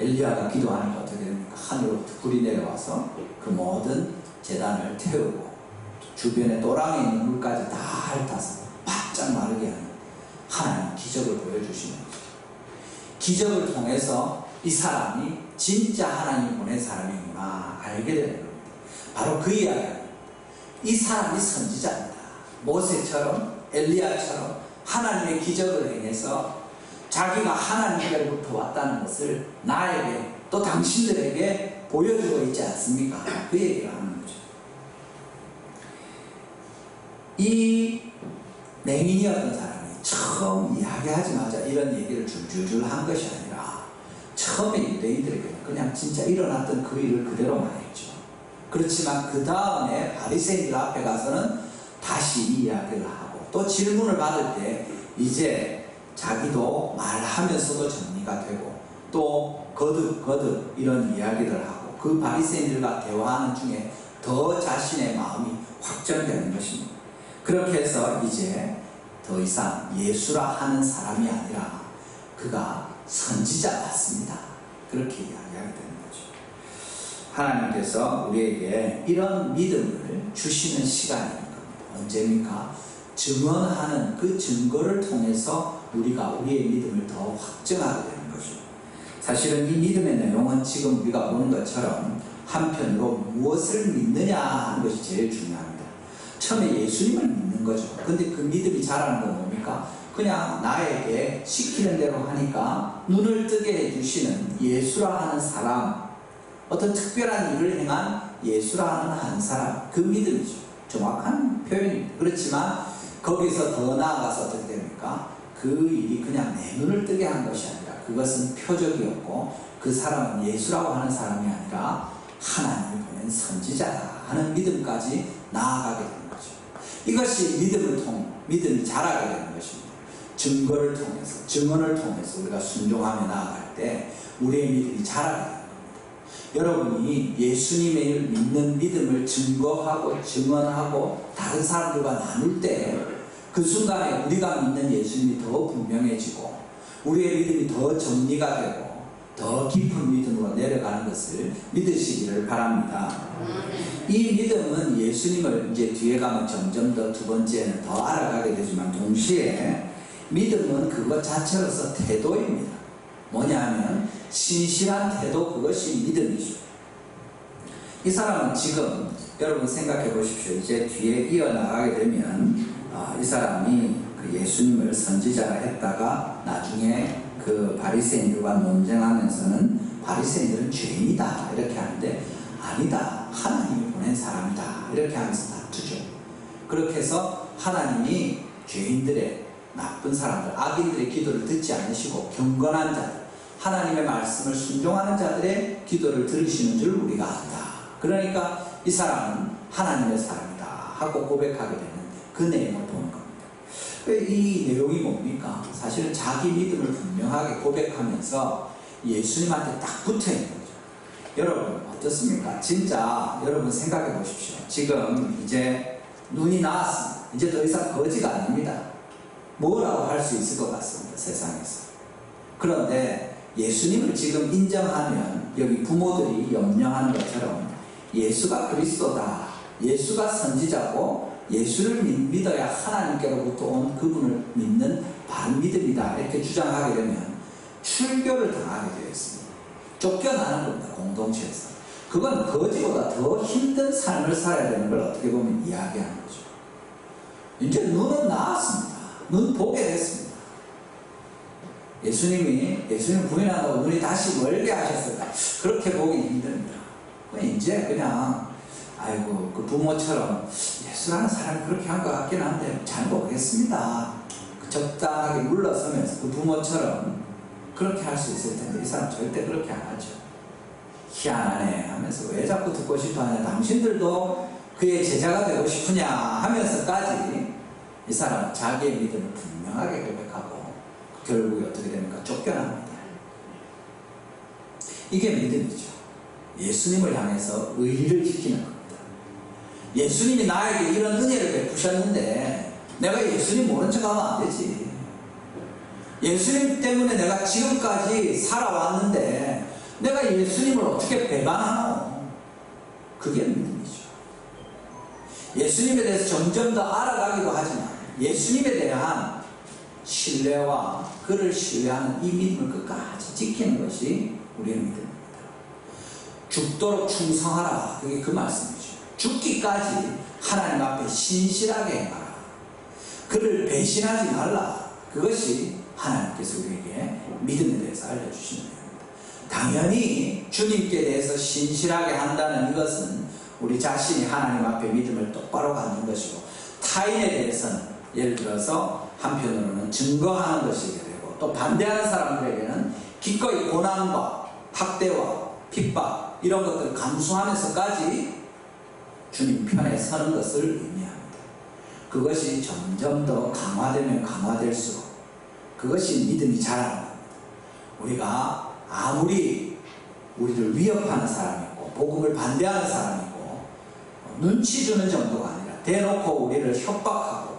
A: 엘리야가 기도하니까 어떻게 됩니까? 하늘로부터 불이 내려와서 그 모든 제단을 태우고 주변에 또랑에 있는 물까지 다 핥아서 바짝 마르게 하는 하나님 기적을 보여주시는 거죠. 기적을 통해서 이 사람이 진짜 하나님이 보낸 사람이구나 알게 되는 겁니다. 바로 그 이야기입니다. 이 사람이 선지자입니다. 모세처럼 엘리야처럼 하나님의 기적을 행해서 자기가 하나님께로부터 왔다는 것을 나에게 또 당신들에게 보여주고 있지 않습니까? 그 얘기를 하는 거죠. 이 맹인이었던 사람이 처음 이야기하자마자 이런 얘기를 줄줄줄 한 것이 아니라 처음에 유대인들에게 그냥 진짜 일어났던 그 일을 그대로 말했죠. 그렇지만 그 다음에 바리새인들 앞에 가서는 다시 이 이야기를 하고 또 질문을 받을 때 이제 자기도 말하면서도 정리가 되고 또 거듭 이런 이야기를 하고 그 바리새인들과 대화하는 중에 더 자신의 마음이 확정되는 것입니다. 그렇게 해서 이제 더 이상 예수라 하는 사람이 아니라 그가 선지자 같습니다. 그렇게 이야기하게 되는 거죠. 하나님께서 우리에게 이런 믿음을 주시는 시간인 겁니다. 언제입니까? 증언하는 그 증거를 통해서 우리가 우리의 믿음을 더 확증하게 되는 거죠. 사실은 이 믿음의 내용은 지금 우리가 보는 것처럼 한편으로 무엇을 믿느냐 하는 것이 제일 중요합니다. 처음에 예수님을 믿는 거죠. 근데 그 믿음이 자라는 건 뭡니까? 그냥 나에게 시키는 대로 하니까 눈을 뜨게 해주시는 예수라 하는 사람, 어떤 특별한 일을 행한 예수라 하는 한 사람, 그 믿음이죠. 정확한 표현입니다. 그렇지만 거기서 더 나아가서 어떻게 됩니까? 그 일이 그냥 내 눈을 뜨게 한 것이 아니라 그것은 표적이었고 그 사람은 예수라고 하는 사람이 아니라 하나님이 보낸 선지자다 하는 믿음까지 나아가게 되는 거죠. 이것이 믿음이 자라게 되는 것입니다. 증거를 통해서, 증언을 통해서 우리가 순종하며 나아갈 때 우리의 믿음이 자라게 되는 겁니다. 여러분이 예수님을 믿는 믿음을 증거하고 증언하고 다른 사람들과 나눌 때 그 순간에 우리가 믿는 예수님이 더 분명해지고 우리의 믿음이 더 정리가 되고 더 깊은 믿음으로 내려가는 것을 믿으시기를 바랍니다. 이 믿음은 예수님을 이제 뒤에 가면 점점 더 두 번째는 더 알아가게 되지만 동시에 믿음은 그것 자체로서 태도입니다. 뭐냐 하면 신실한 태도, 그것이 믿음이죠. 이 사람은 지금 여러분 생각해 보십시오. 이제 뒤에 이어나가게 되면 이 사람이 그 예수님을 선지자라 했다가 나중에 그 바리새인들과 논쟁하면서는 바리새인들은 죄인이다 이렇게 하는데 아니다, 하나님이 보낸 사람이다 이렇게 하면서 다투죠. 그렇게 해서 하나님이 죄인들의, 나쁜 사람들, 악인들의 기도를 듣지 않으시고 경건한 자들, 하나님의 말씀을 순종하는 자들의 기도를 들으시는 줄 우리가 안다. 그러니까 이 사람은 하나님의 사람이다 하고 고백하게 되는 그 내용을 보는 겁니다. 이 내용이 뭡니까? 사실은 자기 믿음을 분명하게 고백하면서 예수님한테 딱 붙어있는 거죠. 여러분 어떻습니까? 진짜 여러분 생각해 보십시오. 지금 이제 눈이 나왔습니다. 이제 더 이상 거지가 아닙니다. 뭐라고 할 수 있을 것 같습니다. 세상에서. 그런데 예수님을 지금 인정하면 여기 부모들이 염려하는 것처럼 예수가 그리스도다, 예수가 선지자고 예수를 믿어야 하나님께로부터 온 그분을 믿는 바른 믿음이다 이렇게 주장하게 되면 출교를 당하게 되어 있습니다. 쫓겨나는 겁니다. 공동체에서. 그건 거지보다 더 힘든 삶을 살아야 되는 걸 어떻게 보면 이야기하는 거죠. 이제 눈은 나았습니다. 눈 보게 됐습니다. 예수님 부인한다고 눈이 다시 멀게 하셨을까? 그렇게 보기 힘듭니다. 이제 그냥 아이고 그 부모처럼 예수라는 사람이 그렇게 한 것 같긴 한데 잘 모르겠습니다. 적당하게 물러서면서 그 부모처럼 그렇게 할 수 있을 텐데 이 사람 절대 그렇게 안 하죠. 희한하네 하면서 왜 자꾸 듣고 싶어 하냐, 당신들도 그의 제자가 되고 싶으냐 하면서까지 이 사람은 자기의 믿음을 분명하게 고백하고 결국에 어떻게 됩니까? 쫓겨납니다. 이게 믿음이죠. 예수님을 향해서 의리를 지키는 겁니다. 예수님이 나에게 이런 은혜를 베푸셨는데 내가 예수님 모른 척하면 안 되지. 예수님 때문에 내가 지금까지 살아왔는데 내가 예수님을 어떻게 배반하노? 그게 믿음이죠. 예수님에 대해서 점점 더 알아가기도 하지만 예수님에 대한 신뢰와 그를 신뢰하는 이 믿음을 끝까지 지키는 것이 우리의 믿음입니다. 죽도록 충성하라. 그게 그 말씀이죠. 죽기까지 하나님 앞에 신실하게 행하라. 그를 배신하지 말라. 그것이 하나님께서 우리에게 믿음에 대해서 알려주시는 겁니다. 당연히 주님께 대해서 신실하게 한다는 이것은 우리 자신이 하나님 앞에 믿음을 똑바로 갖는 것이고, 타인에 대해서는 예를 들어서 한편으로는 증거하는 것이게 되고, 또 반대하는 사람들에게는 기꺼이 고난과 학대와 핍박 이런 것들을 감수하면서까지 주님 편에 서는 것을 의미합니다. 그것이 점점 더 강화되면 강화될수록 그것이 믿음이 자라는 겁니다. 우리가 아무리 우리를 위협하는 사람이 있고 복음을 반대하는 사람이 있고 눈치 주는 정도가 아니라 대놓고 우리를 협박하고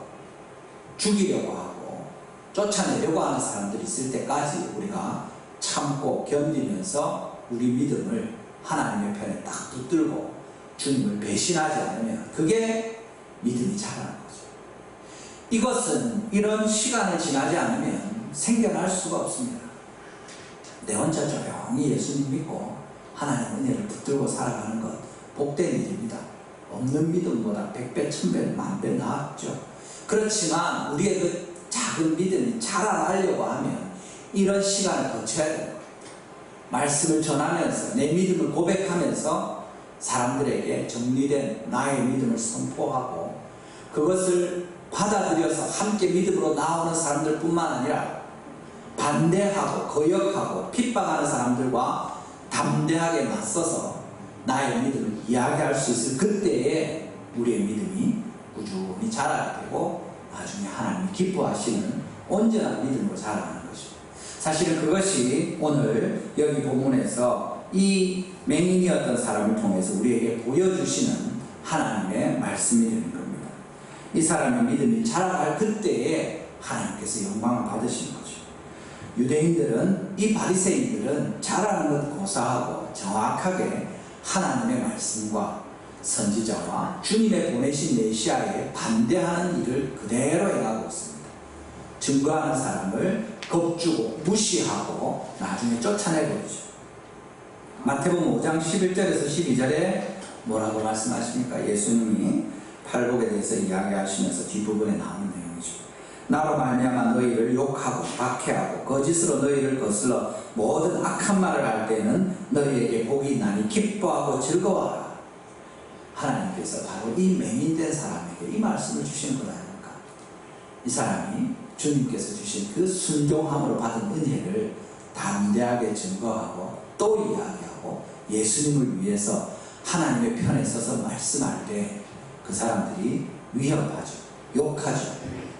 A: 죽이려고 하고 쫓아내려고 하는 사람들이 있을 때까지 우리가 참고 견디면서 우리 믿음을 하나님의 편에 딱 붙들고 주님을 배신하지 않으면 그게 믿음이 자라는 거죠. 이것은 이런 시간을 지나지 않으면 생겨날 수가 없습니다. 내 혼자 조용히 예수님 믿고 하나님의 은혜를 붙들고 살아가는 것 복된 일입니다. 없는 믿음보다 100배, 1000배, 10,000배 낫죠. 그렇지만 우리의 그 작은 믿음이 자라나려고 하면 이런 시간을 거쳐야 돼요. 말씀을 전하면서 내 믿음을 고백하면서 사람들에게 정리된 나의 믿음을 선포하고 그것을 받아들여서 함께 믿음으로 나오는 사람들 뿐만 아니라 반대하고 거역하고 핍박하는 사람들과 담대하게 맞서서 나의 믿음을 이야기할 수 있을 그때에 우리의 믿음이 꾸준히 자라게 되고 나중에 하나님이 기뻐하시는 온전한 믿음으로 자라는 것입니다. 사실은 그것이 오늘 여기 본문에서 이 맹인이었던 사람을 통해서 우리에게 보여주시는 하나님의 말씀이 되는 겁니다. 이 사람의 믿음이 자라갈 그때에 하나님께서 영광을 받으신 거죠. 유대인들은 이 바리새인들은 잘하는 것 고사하고 정확하게 하나님의 말씀과 선지자와 주님의 보내신 메시아에 반대하는 일을 그대로 행하고 있습니다. 증거하는 사람을 겁주고 무시하고 나중에 쫓아내버리죠. 마태복음 5장 11절에서 12절에 뭐라고 말씀하십니까? 예수님이 팔복에 대해서 이야기하시면서 뒷부분에 나오는 내용이죠. 나로 말미암아 너희를 욕하고 박해하고 거짓으로 너희를 거슬러 모든 악한 말을 할 때는 너희에게 복이 있나니 기뻐하고 즐거워하라. 하나님께서 바로 이 맹인된 사람에게 이 말씀을 주시는 것 아닙니까? 이 사람이 주님께서 주신 그 순종함으로 받은 은혜를 담대하게 증거하고 또 이야기하고 예수님을 위해서 하나님의 편에 서서 말씀할 때 그 사람들이 위협하죠. 욕하죠.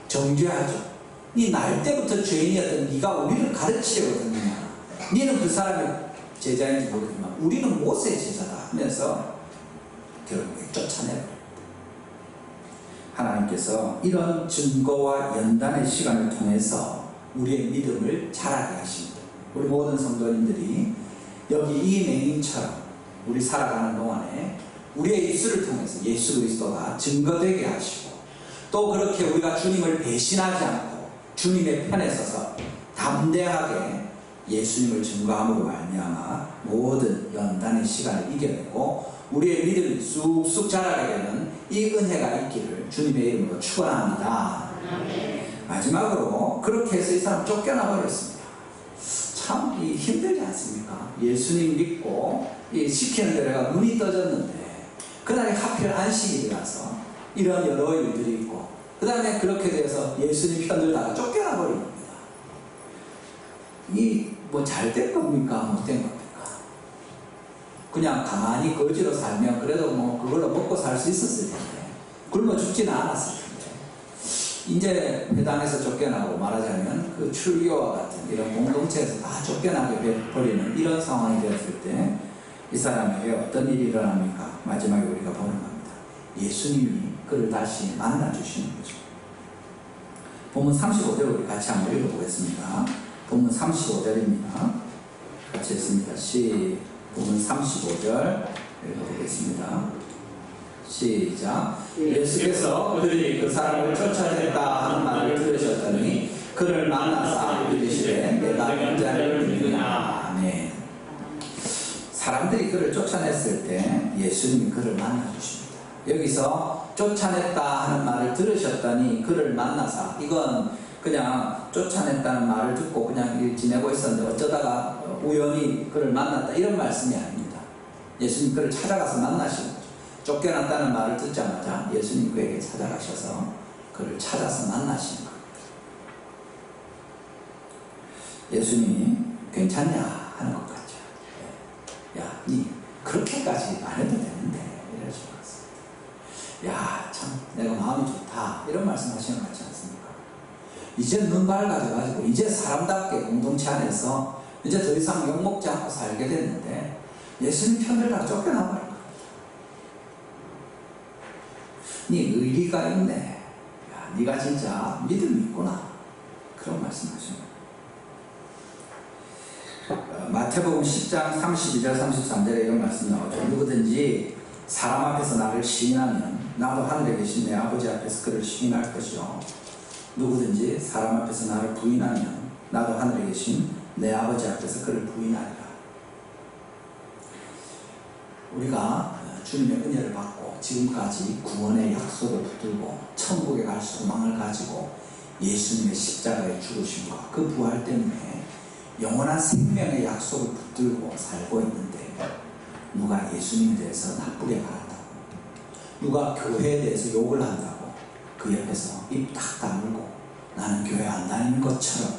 A: 정죄하죠. 네 날 때부터 죄인이었던 네가 우리를 가르치려고 했느냐. 너는 그 사람의 제자인지 모르지만 우리는 모세의 제자다 하면서 결국에 쫓아내버립니다. 하나님께서 이런 증거와 연단의 시간을 통해서 우리의 믿음을 자라게 하십니다. 우리 모든 성도님들이 여기 이 맹인처럼 우리 살아가는 동안에 우리의 입술을 통해서 예수 그리스도가 증거되게 하시고 또 그렇게 우리가 주님을 배신하지 않고 주님의 편에 서서 담대하게 예수님을 증거함으로 말미암아 모든 연단의 시간을 이겨내고 우리의 믿음이 쑥쑥 자라게 되는 이 은혜가 있기를 주님의 이름으로 축원합니다. 마지막으로 그렇게 해서 이 사람 쫓겨나 버렸습니다. 참 힘들지 않습니까? 예수님 믿고 시키는 대로가 눈이 떠졌는데 그날이 하필 안식일이라서 이런 여러 일들이 있고 그 다음에 그렇게 돼서 예수님 편들다가 쫓겨나 버린 겁니다. 이 뭐 잘 된 겁니까? 못된 겁니까? 그냥 가만히 거지로 살면 그래도 뭐 그걸로 먹고 살 수 있었을 텐데 굶어 죽지는 않았을 텐데 이제 회당에서 쫓겨나고 말하자면 그 출교와 같은 이런 공동체에서 다 쫓겨나게 버리는 이런 상황이 되었을 때 이 사람에게 어떤 일이 일어납니까? 마지막에 우리가 보는 겁니다. 예수님이 그를 다시 만나주시는 거죠. 본문 35절 우리 같이 한번 읽어보겠습니다. 본문 35절입니다. 같이 했습니다. 본문 35절 읽어보겠습니다. 시작. 예수께서 그들이 그 사람을 쫓아냈다 하는 말을 들으셨더니 그를 만나사 이르시되 내가 이 자를 믿느냐. 아멘. 사람들이 그를 쫓아냈을 때 예수님이 그를 만나주십니다. 여기서 쫓아냈다 하는 말을 들으셨더니 그를 만나사, 이건 그냥 쫓아냈다는 말을 듣고 그냥 지내고 있었는데 어쩌다가 우연히 그를 만났다 이런 말씀이 아닙니다. 예수님 그를 찾아가서 만나신 거죠. 쫓겨났다는 말을 듣자마자 예수님 그에게 찾아가셔서 그를 찾아서 만나신 겁니다. 예수님이 괜찮냐 하는 것 같죠. 야, 니 그렇게까지 안 해도 되는데 이러신 것 같습니다. 야, 참 내가 마음이 좋다 이런 말씀 하시는 것 같지 않습니까? 이제 눈 밝아져가지고 이제 사람답게 공동체 안에서 이제 더 이상 욕먹지 않고 살게 됐는데 예수님 편을 다 쫓겨나버린 겁니다. 네 의리가 있네. 야, 네가 진짜 믿음이 있구나. 그런 말씀하십니다. 마태복음 10장 32절 33절에 이런 말씀 나오죠. 누구든지 사람 앞에서 나를 시인하면 나도 하늘에 계신 내 아버지 앞에서 그를 시인할 것이요, 누구든지 사람 앞에서 나를 부인하면 나도 하늘에 계신 내 아버지 앞에서 그를 부인하리라. 우리가 주님의 은혜를 받고 지금까지 구원의 약속을 붙들고 천국에 갈 소망을 가지고 예수님의 십자가에 죽으심과 그 부활 때문에 영원한 생명의 약속을 붙들고 살고 있는데, 누가 예수님에 대해서 나쁘게 말한다고, 누가 교회에 대해서 욕을 한다고 그 옆에서 입 딱 다물고 나는 교회 안 다니는 것처럼,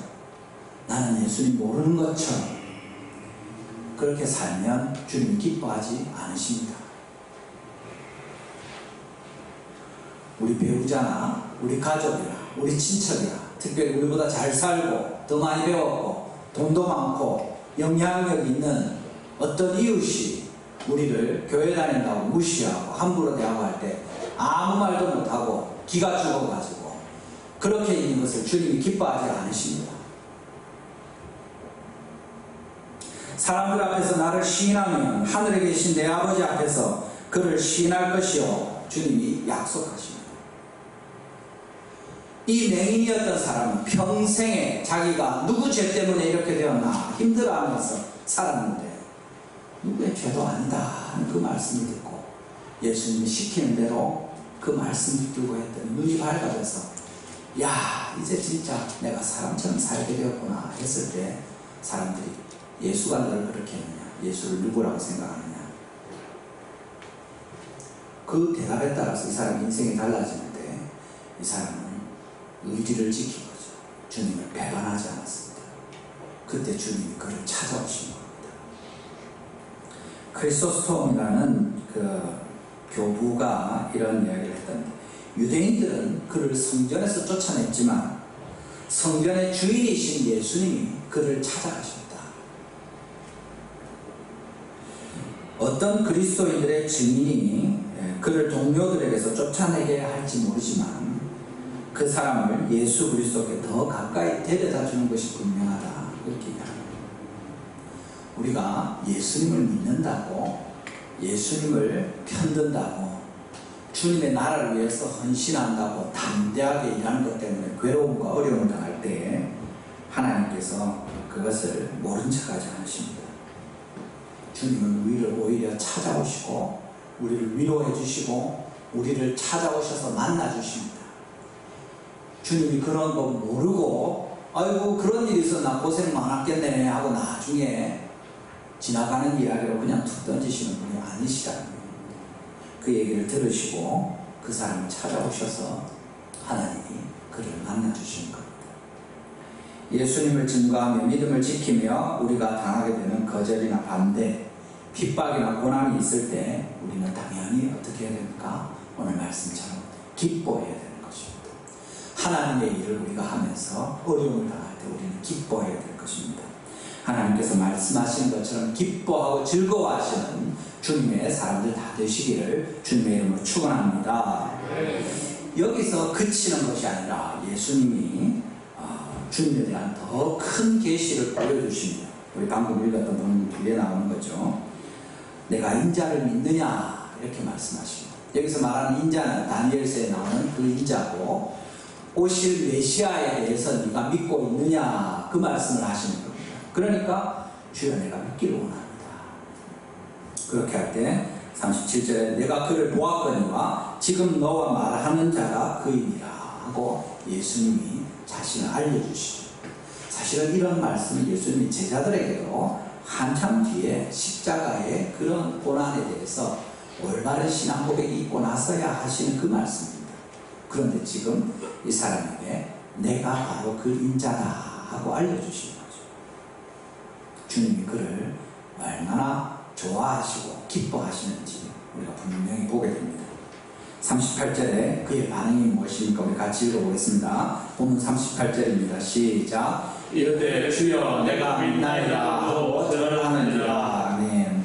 A: 나는 예수님 모르는 것처럼 그렇게 살면 주님 기뻐하지 않으십니다. 우리 배우자나 우리 가족이나 우리 친척이나, 특별히 우리보다 잘 살고 더 많이 배웠고 돈도 많고 영향력 있는 어떤 이웃이 우리를 교회 다닌다고 무시하고 함부로 대화할 때 아무 말도 못하고 기가 죽어가지고 그렇게 있는 것을 주님이 기뻐하지 않으십니다. 사람들 앞에서 나를 시인하면 하늘에 계신 내 아버지 앞에서 그를 시인할 것이요, 주님이 약속하십니다. 이 맹인이었던 사람은 평생에 자기가 누구 죄 때문에 이렇게 되었나 힘들어하면서 살았는데, 누구의 죄도 아니다 하는 그 말씀을 듣고 예수님이 시키는 대로 그 말씀을 들고 했더니 눈이 밝아져서, 야, 이제 진짜 내가 사람처럼 살게 되었구나 했을 때 사람들이, 예수가 너를 그렇게 했느냐, 예수를 누구라고 생각하느냐, 그 대답에 따라서 이 사람의 인생이 달라지는데, 이 사람은 의지를 지킨 거죠. 주님을 배반하지 않았습니다. 그때 주님이 그를 찾아오신 겁니다. 크리소스톰이라는 그 교부가 이런 이야기를 했던데, 유대인들은 그를 성전에서 쫓아냈지만 성전의 주인이신 예수님이 그를 찾아가십니다. 어떤 그리스도인들의 증인이 그를 동료들에게서 쫓아내게 할지 모르지만 그 사람을 예수 그리스도께 더 가까이 데려다 주는 것이 분명하다, 그렇게 이야기합니다. 우리가 예수님을 믿는다고, 예수님을 편든다고, 주님의 나라를 위해서 헌신한다고 담대하게 일하는 것 때문에 괴로움과 어려움을 당할 때 하나님께서 그것을 모른 척하지 않으십니다. 주님은 우리를 오히려 찾아오시고 우리를 위로해 주시고 우리를 찾아오셔서 만나 주십니다. 주님이 그런 거 모르고 아이고 그런 일이 있었나 고생 많았겠네 하고 나중에 지나가는 이야기로 그냥 툭 던지시는 분이 아니시라는 겁니다. 그 얘기를 들으시고 그 사람을 찾아오셔서 하나님이 그를 만나주시는 겁니다. 예수님을 증거하며 믿음을 지키며 우리가 당하게 되는 거절이나 반대, 핍박이나 고난이 있을 때 우리는 당연히 어떻게 해야 됩니까? 오늘 말씀처럼 기뻐해야 되는 것입니다. 하나님의 일을 우리가 하면서 어려움을 당할 때 우리는 기뻐해야 될 것입니다. 하나님께서 말씀하시는 것처럼 기뻐하고 즐거워하시는 주님의 사람들 다 되시기를 주님의 이름으로 축원합니다. 여기서 그치는 것이 아니라 예수님이 주님에 대한 더 큰 계시를 보여주십니다. 우리 방금 읽었던 본문 뒤에 나오는 거죠. 내가 인자를 믿느냐 이렇게 말씀하십니다. 여기서 말하는 인자는 다니엘서에 나오는 그 인자고, 오실 메시아에 대해서 네가 믿고 있느냐 그 말씀을 하시는 겁니다. 그러니까 주여 내가 믿기를 원합니다. 그렇게 할 때 37절에 내가 그를 보았거니와 지금 너와 말하는 자가 그이니라 하고 예수님이 자신을 알려주시죠. 사실은 이런 말씀을 예수님이 제자들에게도 한참 뒤에 십자가의 그런 고난에 대해서 올바른 신앙 고백이 있고 나서야 하시는 그 말씀입니다. 그런데 지금 이 사람에게 내가 바로 그 인자다 하고 알려주시는 거죠. 주님이 그를 얼마나 좋아하시고 기뻐하시는지 우리가 분명히 보게 됩니다. 38절에 그의 반응이 무엇입니까? 우리 같이 읽어보겠습니다. 본문 38절입니다. 시작.
C: 이르되 주여 내가 믿나이다 하고
A: 절하느니라. 아멘.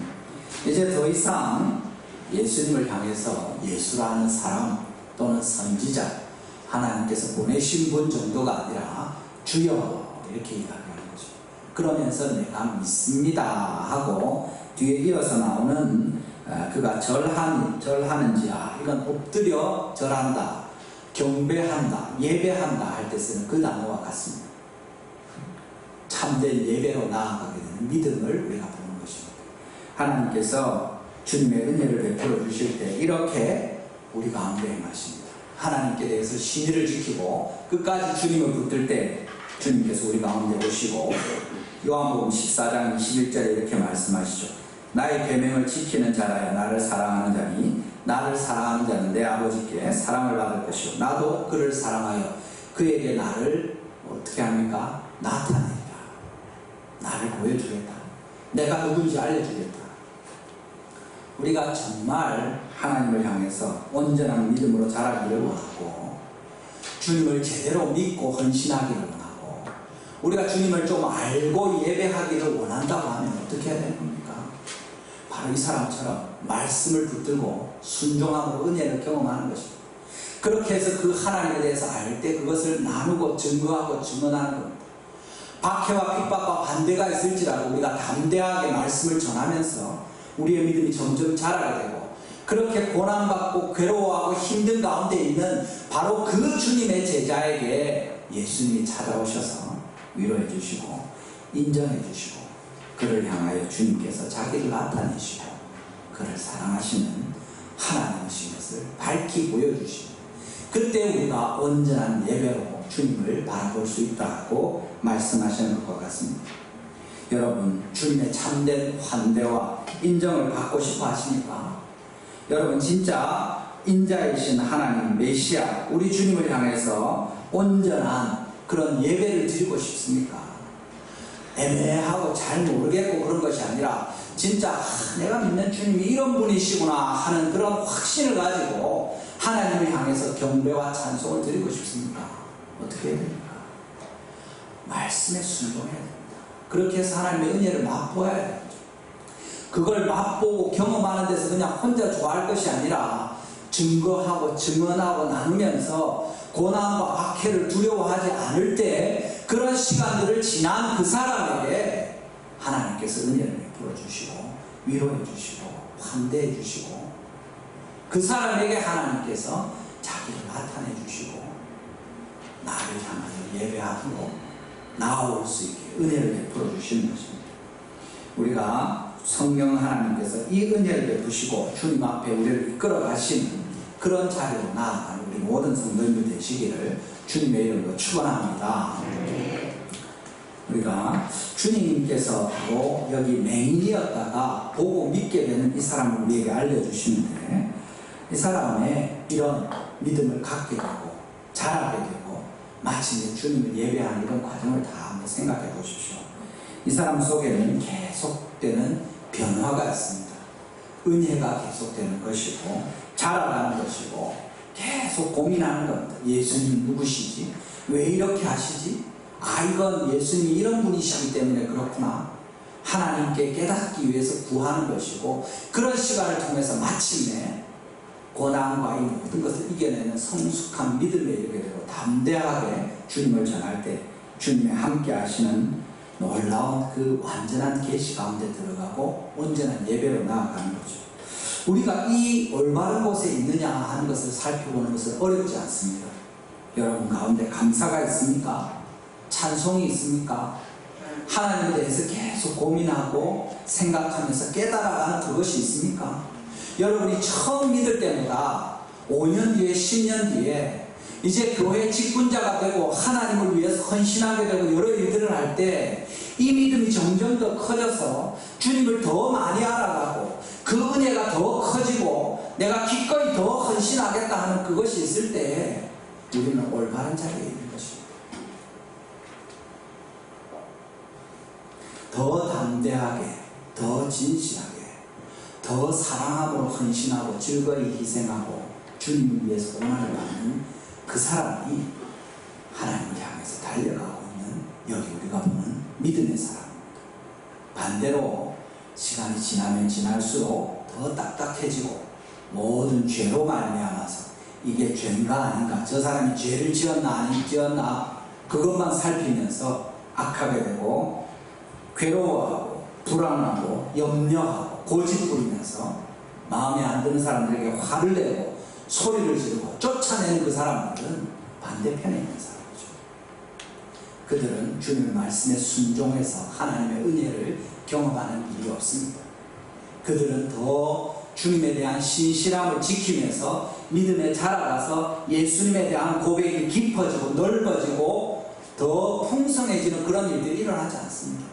A: 이제 더 이상 예수님을 향해서 예수라는 사람,
D: 또는 선지자, 하나님께서 보내신 분 정도가 아니라 주여 이렇게 이야기하는 거죠. 그러면서 내가 믿습니다 하고 뒤에 이어서 나오는 그가 절하는지야, 이건 엎드려 절한다, 경배한다, 예배한다 할 때 쓰는 그 단어와 같습니다. 참된 예배로 나아가게 되는 믿음을 우리가 보는 것입니다. 하나님께서 주님의 은혜를 베풀어 주실 때 이렇게 우리 가운데 행하십니다. 하나님께 대해서 신의를 지키고 끝까지 주님을 붙들 때 주님께서 우리 가운데 오시고, 요한복음 14장 21절에 이렇게 말씀하시죠. 나의 계명을 지키는 자라야 나를 사랑하는 자니 나를 사랑하는 자는 내 아버지께 사랑을 받을 것이요 나도 그를 사랑하여 그에게 나를 어떻게 합니까? 나타내리라. 나를 보여주겠다. 내가 누군지 알려주겠다. 우리가 정말 하나님을 향해서 온전한 믿음으로 자라기를 원하고, 주님을 제대로 믿고 헌신하기를 원하고, 우리가 주님을 좀 알고 예배하기를 원한다고 하면 어떻게 해야 되는 겁니까? 바로 이 사람처럼 말씀을 붙들고 순종함으로 은혜를 경험하는 것입니다. 그렇게 해서 그 하나님에 대해서 알 때 그것을 나누고 증거하고 증언하는 겁니다. 박해와 핍박과 반대가 있을지라도 우리가 담대하게 말씀을 전하면서 우리의 믿음이 점점 자라게 되고, 그렇게 고난받고 괴로워하고 힘든 가운데 있는 바로 그 주님의 제자에게 예수님이 찾아오셔서 위로해 주시고 인정해 주시고, 그를 향하여 주님께서 자기를 나타내시고 그를 사랑하시는 하나님이신 것을 밝히 보여주시고, 그때 우리가 온전한 예배로 주님을 바라볼 수 있다고 말씀하시는 것과 같습니다. 여러분, 주님의 참된 환대와 인정을 받고 싶어 하십니까? 여러분, 진짜 인자이신 하나님 메시아 우리 주님을 향해서 온전한 그런 예배를 드리고 싶습니까? 애매하고 잘 모르겠고 그런 것이 아니라 진짜 내가 믿는 주님이 이런 분이시구나 하는 그런 확신을 가지고 하나님을 향해서 경배와 찬송을 드리고 싶습니까? 어떻게 해야 됩니까? 말씀에 순종해야 됩니다. 그렇게 해서 하나님의 은혜를 맛보아야 됩니다. 그걸 맛보고 경험하는 데서 그냥 혼자 좋아할 것이 아니라 증거하고 증언하고 나누면서 고난과 박해를 두려워하지 않을 때 그런 시간들을 지난 그 사람에게 하나님께서 은혜를 베풀어 주시고 위로해 주시고 환대해 주시고, 그 사람에게 하나님께서 자기를 나타내 주시고 나를 향하여 예배하고 나아올 수 있게 은혜를 베풀어 주시는 것입니다. 우리가 성령 하나님께서 이 은혜를 베푸시고 주님 앞에 우리를 이끌어 가시는 그런 자리로 나아가는 우리 모든 성도님들 되시기를 주님의 이름으로 축원합니다. 우리가 주님께서 바로 여기 맹인이었다가 보고 믿게 되는 이 사람을 우리에게 알려주시는데, 이 사람의 이런 믿음을 갖게 되고 자라게 되고 마침내 주님을 예배하는 이런 과정을 다 한번 생각해 보십시오. 이 사람 속에는 계속되는 변화가 있습니다. 은혜가 계속되는 것이고 자라가는 것이고 계속 고민하는 겁니다. 예수님 누구시지? 왜 이렇게 하시지? 아, 이건 예수님이 이런 분이시기 때문에 그렇구나. 하나님께 깨닫기 위해서 구하는 것이고, 그런 시간을 통해서 마침내 고난과 이 모든 것을 이겨내는 성숙한 믿음에 이르게 되고 담대하게 주님을 전할 때 주님의 함께 하시는 놀라운 그 완전한 계시 가운데 들어가고 온전한 예배로 나아가는 거죠. 우리가 이 올바른 곳에 있느냐 하는 것을 살펴보는 것은 어렵지 않습니다. 여러분 가운데 감사가 있습니까? 찬송이 있습니까? 하나님에 대해서 계속 고민하고 생각하면서 깨달아가는 그것이 있습니까? 여러분이 처음 믿을 때보다 5년 뒤에 10년 뒤에 이제 교회 직분자가 되고 하나님을 위해서 헌신하게 되고 여러 일들을 할 때 이 믿음이 점점 더 커져서 주님을 더 많이 알아가고 그 은혜가 더 커지고 내가 기꺼이 더 헌신하겠다 하는 그것이 있을 때 우리는 올바른 자리에 있는 것입니다. 더 담대하게, 더 진실하게, 더 사랑함으로 헌신하고 즐거이 희생하고 주님을 위해서 고난을 받는 그 사람이 하나님을 향해서 달려가고 있는 여기 우리가 보는 믿음의 사람입니다. 반대로 시간이 지나면 지날수록 더 딱딱해지고 모든 죄로 말미암아서 이게 죄인가 아닌가, 저 사람이 죄를 지었나 안 지었나 그것만 살피면서 악하게 되고 괴로워하고 불안하고 염려하고 고집 부리면서 마음에 안 드는 사람들에게 화를 내고 소리를 지르고 쫓아내는 그 사람들은 반대편에 있는 사람이죠. 그들은 주님의 말씀에 순종해서 하나님의 은혜를 경험하는 일이 없습니다. 그들은 더 주님에 대한 신실함을 지키면서 믿음에 자라가서 예수님에 대한 고백이 깊어지고 넓어지고 더 풍성해지는 그런 일들이 일어나지 않습니다.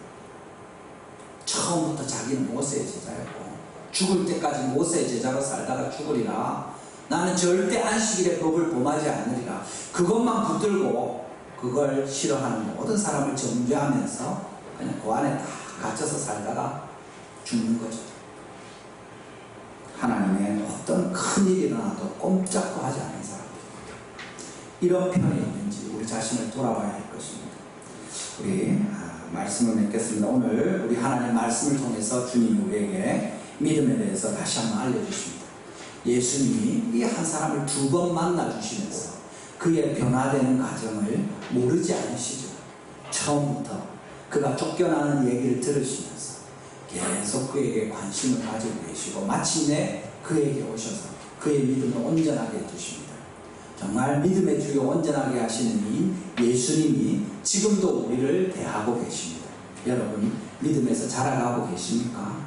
D: 처음부터 자기는 모세의 제자였고 죽을 때까지 모세의 제자로 살다가 죽으리라, 나는 절대 안식일의 법을 범하지 않으리라, 그것만 붙들고 그걸 싫어하는 모든 사람을 정죄하면서 그냥 그 안에 다 갇혀서 살다가 죽는 거죠. 하나님의 어떤 큰일이 일어나도 꼼짝도 하지 않은 사람들, 이런 편에 있는지 우리 자신을 돌아봐야 할 것입니다. 우리 말씀을 맺겠습니다. 오늘 우리 하나님의 말씀을 통해서 주님이 우리에게 믿음에 대해서 다시 한번 알려주십니다. 예수님이 이 한 사람을 2번 만나주시면서 그의 변화되는 과정을 모르지 않으시죠. 처음부터 그가 쫓겨나는 얘기를 들으시면서 계속 그에게 관심을 가지고 계시고 마침내 그에게 오셔서 그의 믿음을 온전하게 해주십니다. 정말 믿음의 주요 온전하게 하시는 이 예수님이 지금도 우리를 대하고 계십니다. 여러분 믿음에서 자라가고 계십니까?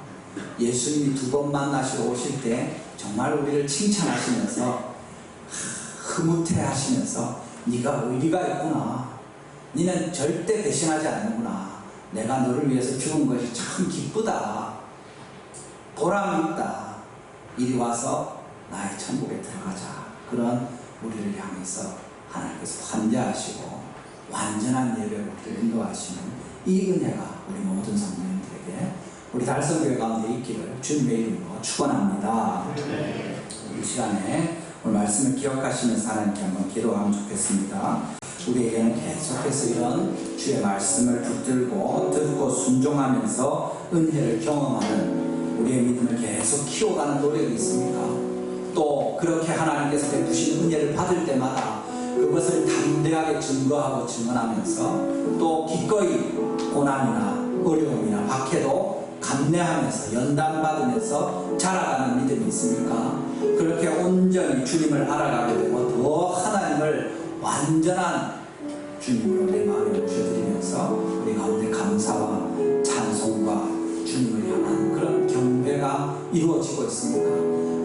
D: 예수님이 2번 만나시러 오실 때 정말 우리를 칭찬하시면서 흐뭇해 하시면서 네가 의리가 있구나, 너는 절대 배신하지 않는구나, 내가 너를 위해서 죽은 것이 참 기쁘다, 보람이 있다, 이리 와서 나의 천국에 들어가자, 그런 우리를 향해서 하나님께서 환대하시고 완전한 예배로 우리를 인도하시는 이 은혜가 우리 모든 성도님들에게 우리 달성교회 가운데 있기를 주님의 이름으로 축원합니다. 이 시간에 오늘 말씀을 기억하시면서 하나님께 한번 기도하면 좋겠습니다. 우리에게는 계속해서 이런 주의 말씀을 붙들고 듣고 순종하면서 은혜를 경험하는 우리의 믿음을 계속 키워가는 노력이 있습니까? 또 그렇게 하나님께서 베푸신 은혜를 받을 때마다 그것을 담대하게 증거하고 증언하면서 또 기꺼이 고난이나 어려움이나 박해도 감내하면서 연단받으면서 자라가는 믿음이 있습니까? 그렇게 온전히 주님을 알아가게 되고 더 하나님을 완전한 주님으로 내 마음에 모셔드리면서 우리 가운데 감사와 찬송과 주님을 향한 그런 경배가 이루어지고 있습니까?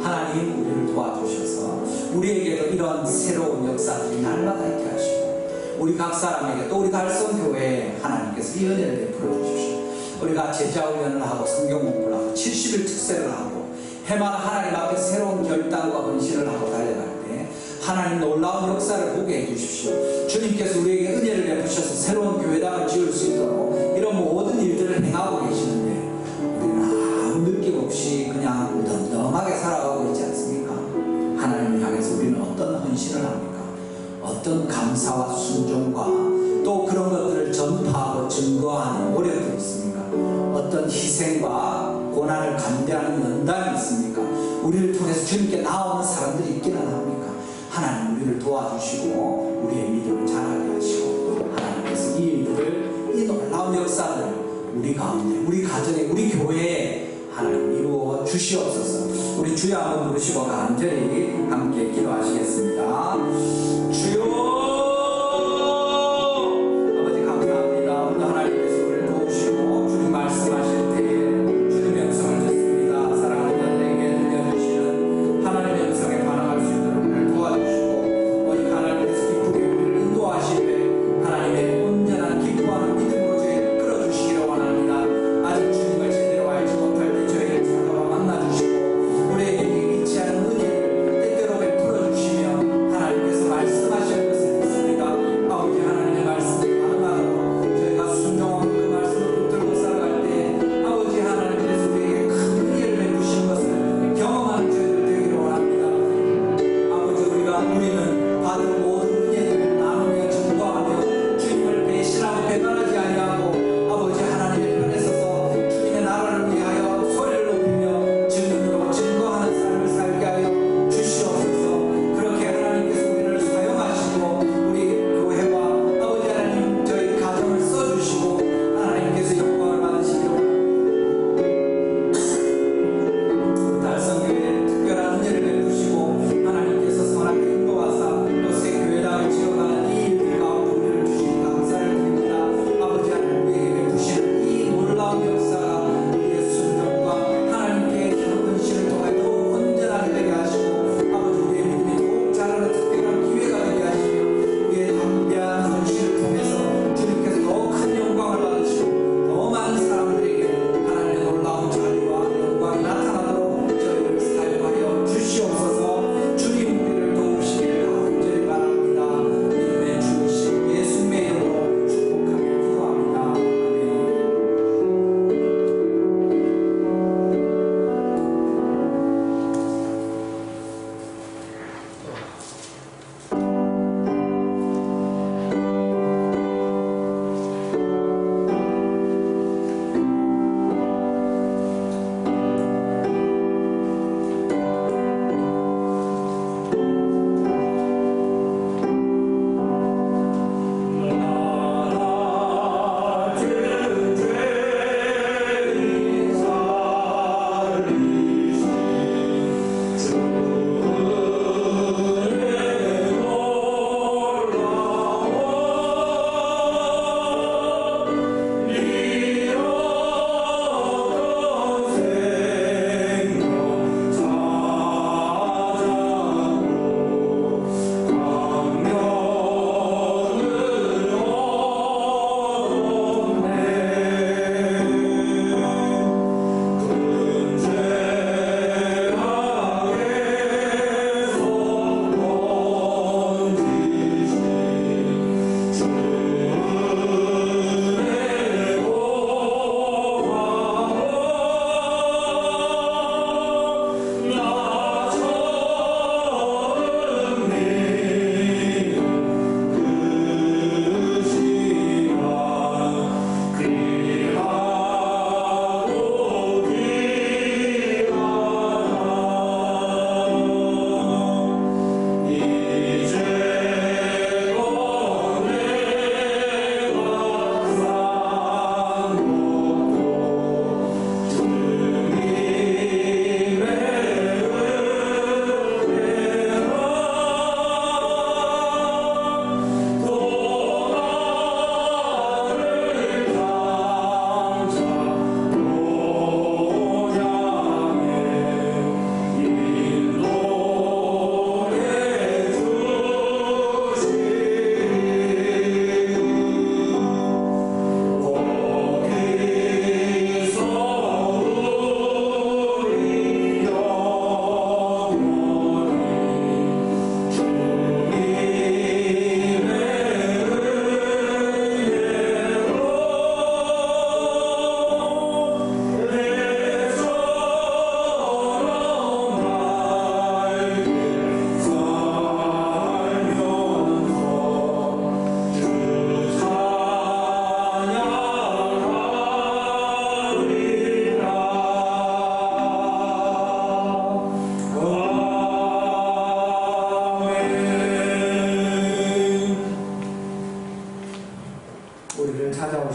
D: 하나님 우리를 도와주셔서 우리에게도 이런 새로운 역사들이 날마다 있게 하시고 우리 각 사람에게 또 우리 달성교회에 하나님께서 이 은혜를 베풀어 주십시오. 우리가 제자훈련을 하고 성경 공부를 하고 70일 특세를 하고 해마다 하나님 앞에 새로운 결단과 헌신을 하고 달려갈 때 하나님 놀라운 역사를 보게 해주십시오. 주님께서 우리에게 은혜를 베푸셔서 새로운 교회당을 지을 수 있도록 이런 모든 일들을 행하고 계시는데 우리는 아무 느낌 없이 그냥 덤덤하게 살아가고 있지 않습니까? 하나님을 향해서 우리는 어떤 헌신을 합니까? 어떤 감사와 순종과 또 그런 것들을 전파하고 증거하는 노력도 있습니까? 어떤 희생과 고난을 감대하는 연단이 있습니까? 우리를 통해서 주님께 나오는 사람들이 있기는 합니까? 하나님 우리를 도와주시고 우리의 믿음을 자라게 하시고 하나님께서 이 일들을, 이 놀라운 역사들을 우리 가운데, 우리 가정에, 우리 교회에 하나님 이루어 주시옵소서. 우리 주여 한번 부르시고 간절히 함께 기도하시겠습니다. 주여 말씀하실 때에 주님의 음성을 듣습니다. 사랑하는 자들에게 들려주시는 하나님의 음성에 반응할 수 있도록 우리를 도와주시고 오직 하나님께서 기쁘게 우리를 인도하시되 하나님의 온전한 기뻐하는 믿음으로 저희를 끌어주시기를 원합니다. 아직 주님을 제대로 알지 못할 때 저희를 찾아와 만나주시고 우리에게 위치 않은 은혜를 때때로 베풀어 주시며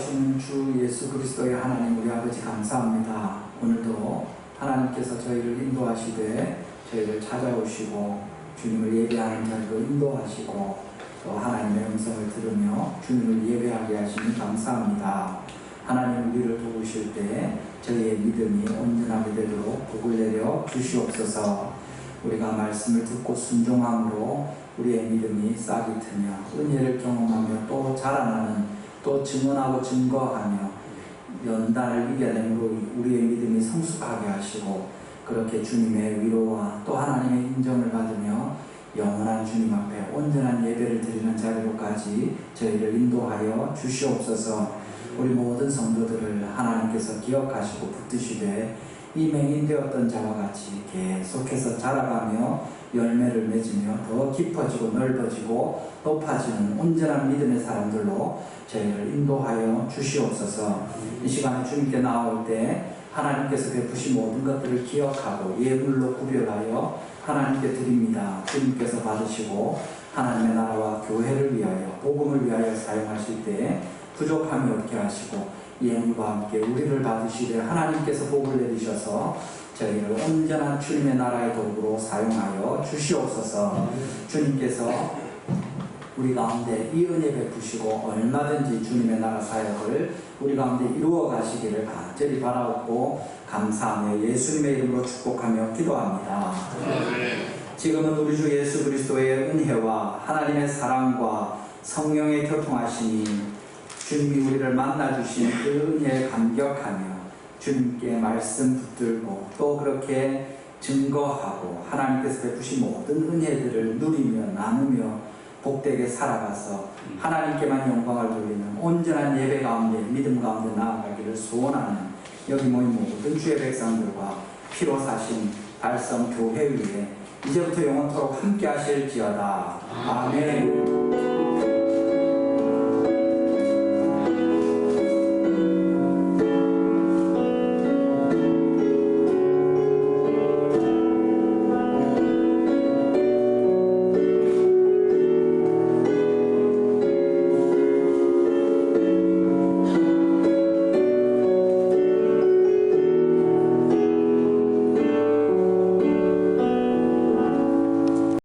D: 찾아오시는 주 예수 그리스도의 하나님 우리 아버지 감사합니다. 오늘도 하나님께서 저희를 인도하시되 저희를 찾아오시고 주님을 예배하는 자리로 인도하시고 또 하나님의 음성을 들으며 주님을 예배하게 하시니 감사합니다. 하나님 우리를 도우실 때 저희의 믿음이 온전하게 되도록 복을 내려 주시옵소서. 우리가 말씀을 듣고 순종함으로 우리의 믿음이 싹이 트며 은혜를 경험하며 또 자라나는 또 증언하고 증거하며 연단을 이겨내므로 우리의 믿음이 성숙하게 하시고 그렇게 주님의 위로와 또 하나님의 인정을 받으며 영원한 주님 앞에 온전한 예배를 드리는 자리로까지 저희를 인도하여 주시옵소서. 우리 모든 성도들을 하나님께서 기억하시고 붙드시되 이 맹인되었던 자와 같이 계속해서 자라가며 열매를 맺으며 더 깊어지고 넓어지고 높아지는 온전한 믿음의 사람들로 저희를 인도하여 주시옵소서. 이 시간에 주님께 나올 때 하나님께서 베푸신 모든 것들을 기억하고 예물로 구별하여 하나님께 드립니다. 주님께서 받으시고 하나님의 나라와 교회를 위하여 복음을 위하여 사용하실 때 부족함이 없게 하시고 예물과 함께 우리를 받으시되 하나님께서 복을 내리셔서 저희를 온전한 주님의 나라의 도구로 사용하여 주시옵소서. 주님께서 우리 가운데 이 은혜 베푸시고 얼마든지 주님의 나라 사역을 우리 가운데 이루어 가시기를 간절히 바라옵고 감사하며 예수님의 이름으로 축복하며 기도합니다. 지금은 우리 주 예수 그리스도의 은혜와 하나님의 사랑과 성령의 교통하심이 주님이 우리를 만나주신 그 은혜에 감격하며 주님께 말씀 붙들고 또 그렇게 증거하고 하나님께서 베푸신 모든 은혜들을 누리며 나누며 복되게 살아가서 하나님께만 영광을 돌리는 온전한 예배 가운데 믿음 가운데 나아가기를 소원하는 여기 모인 모든 주의 백성들과 피로 사신 달성 교회 위에 이제부터 영원토록 함께 하실지어다. 아멘.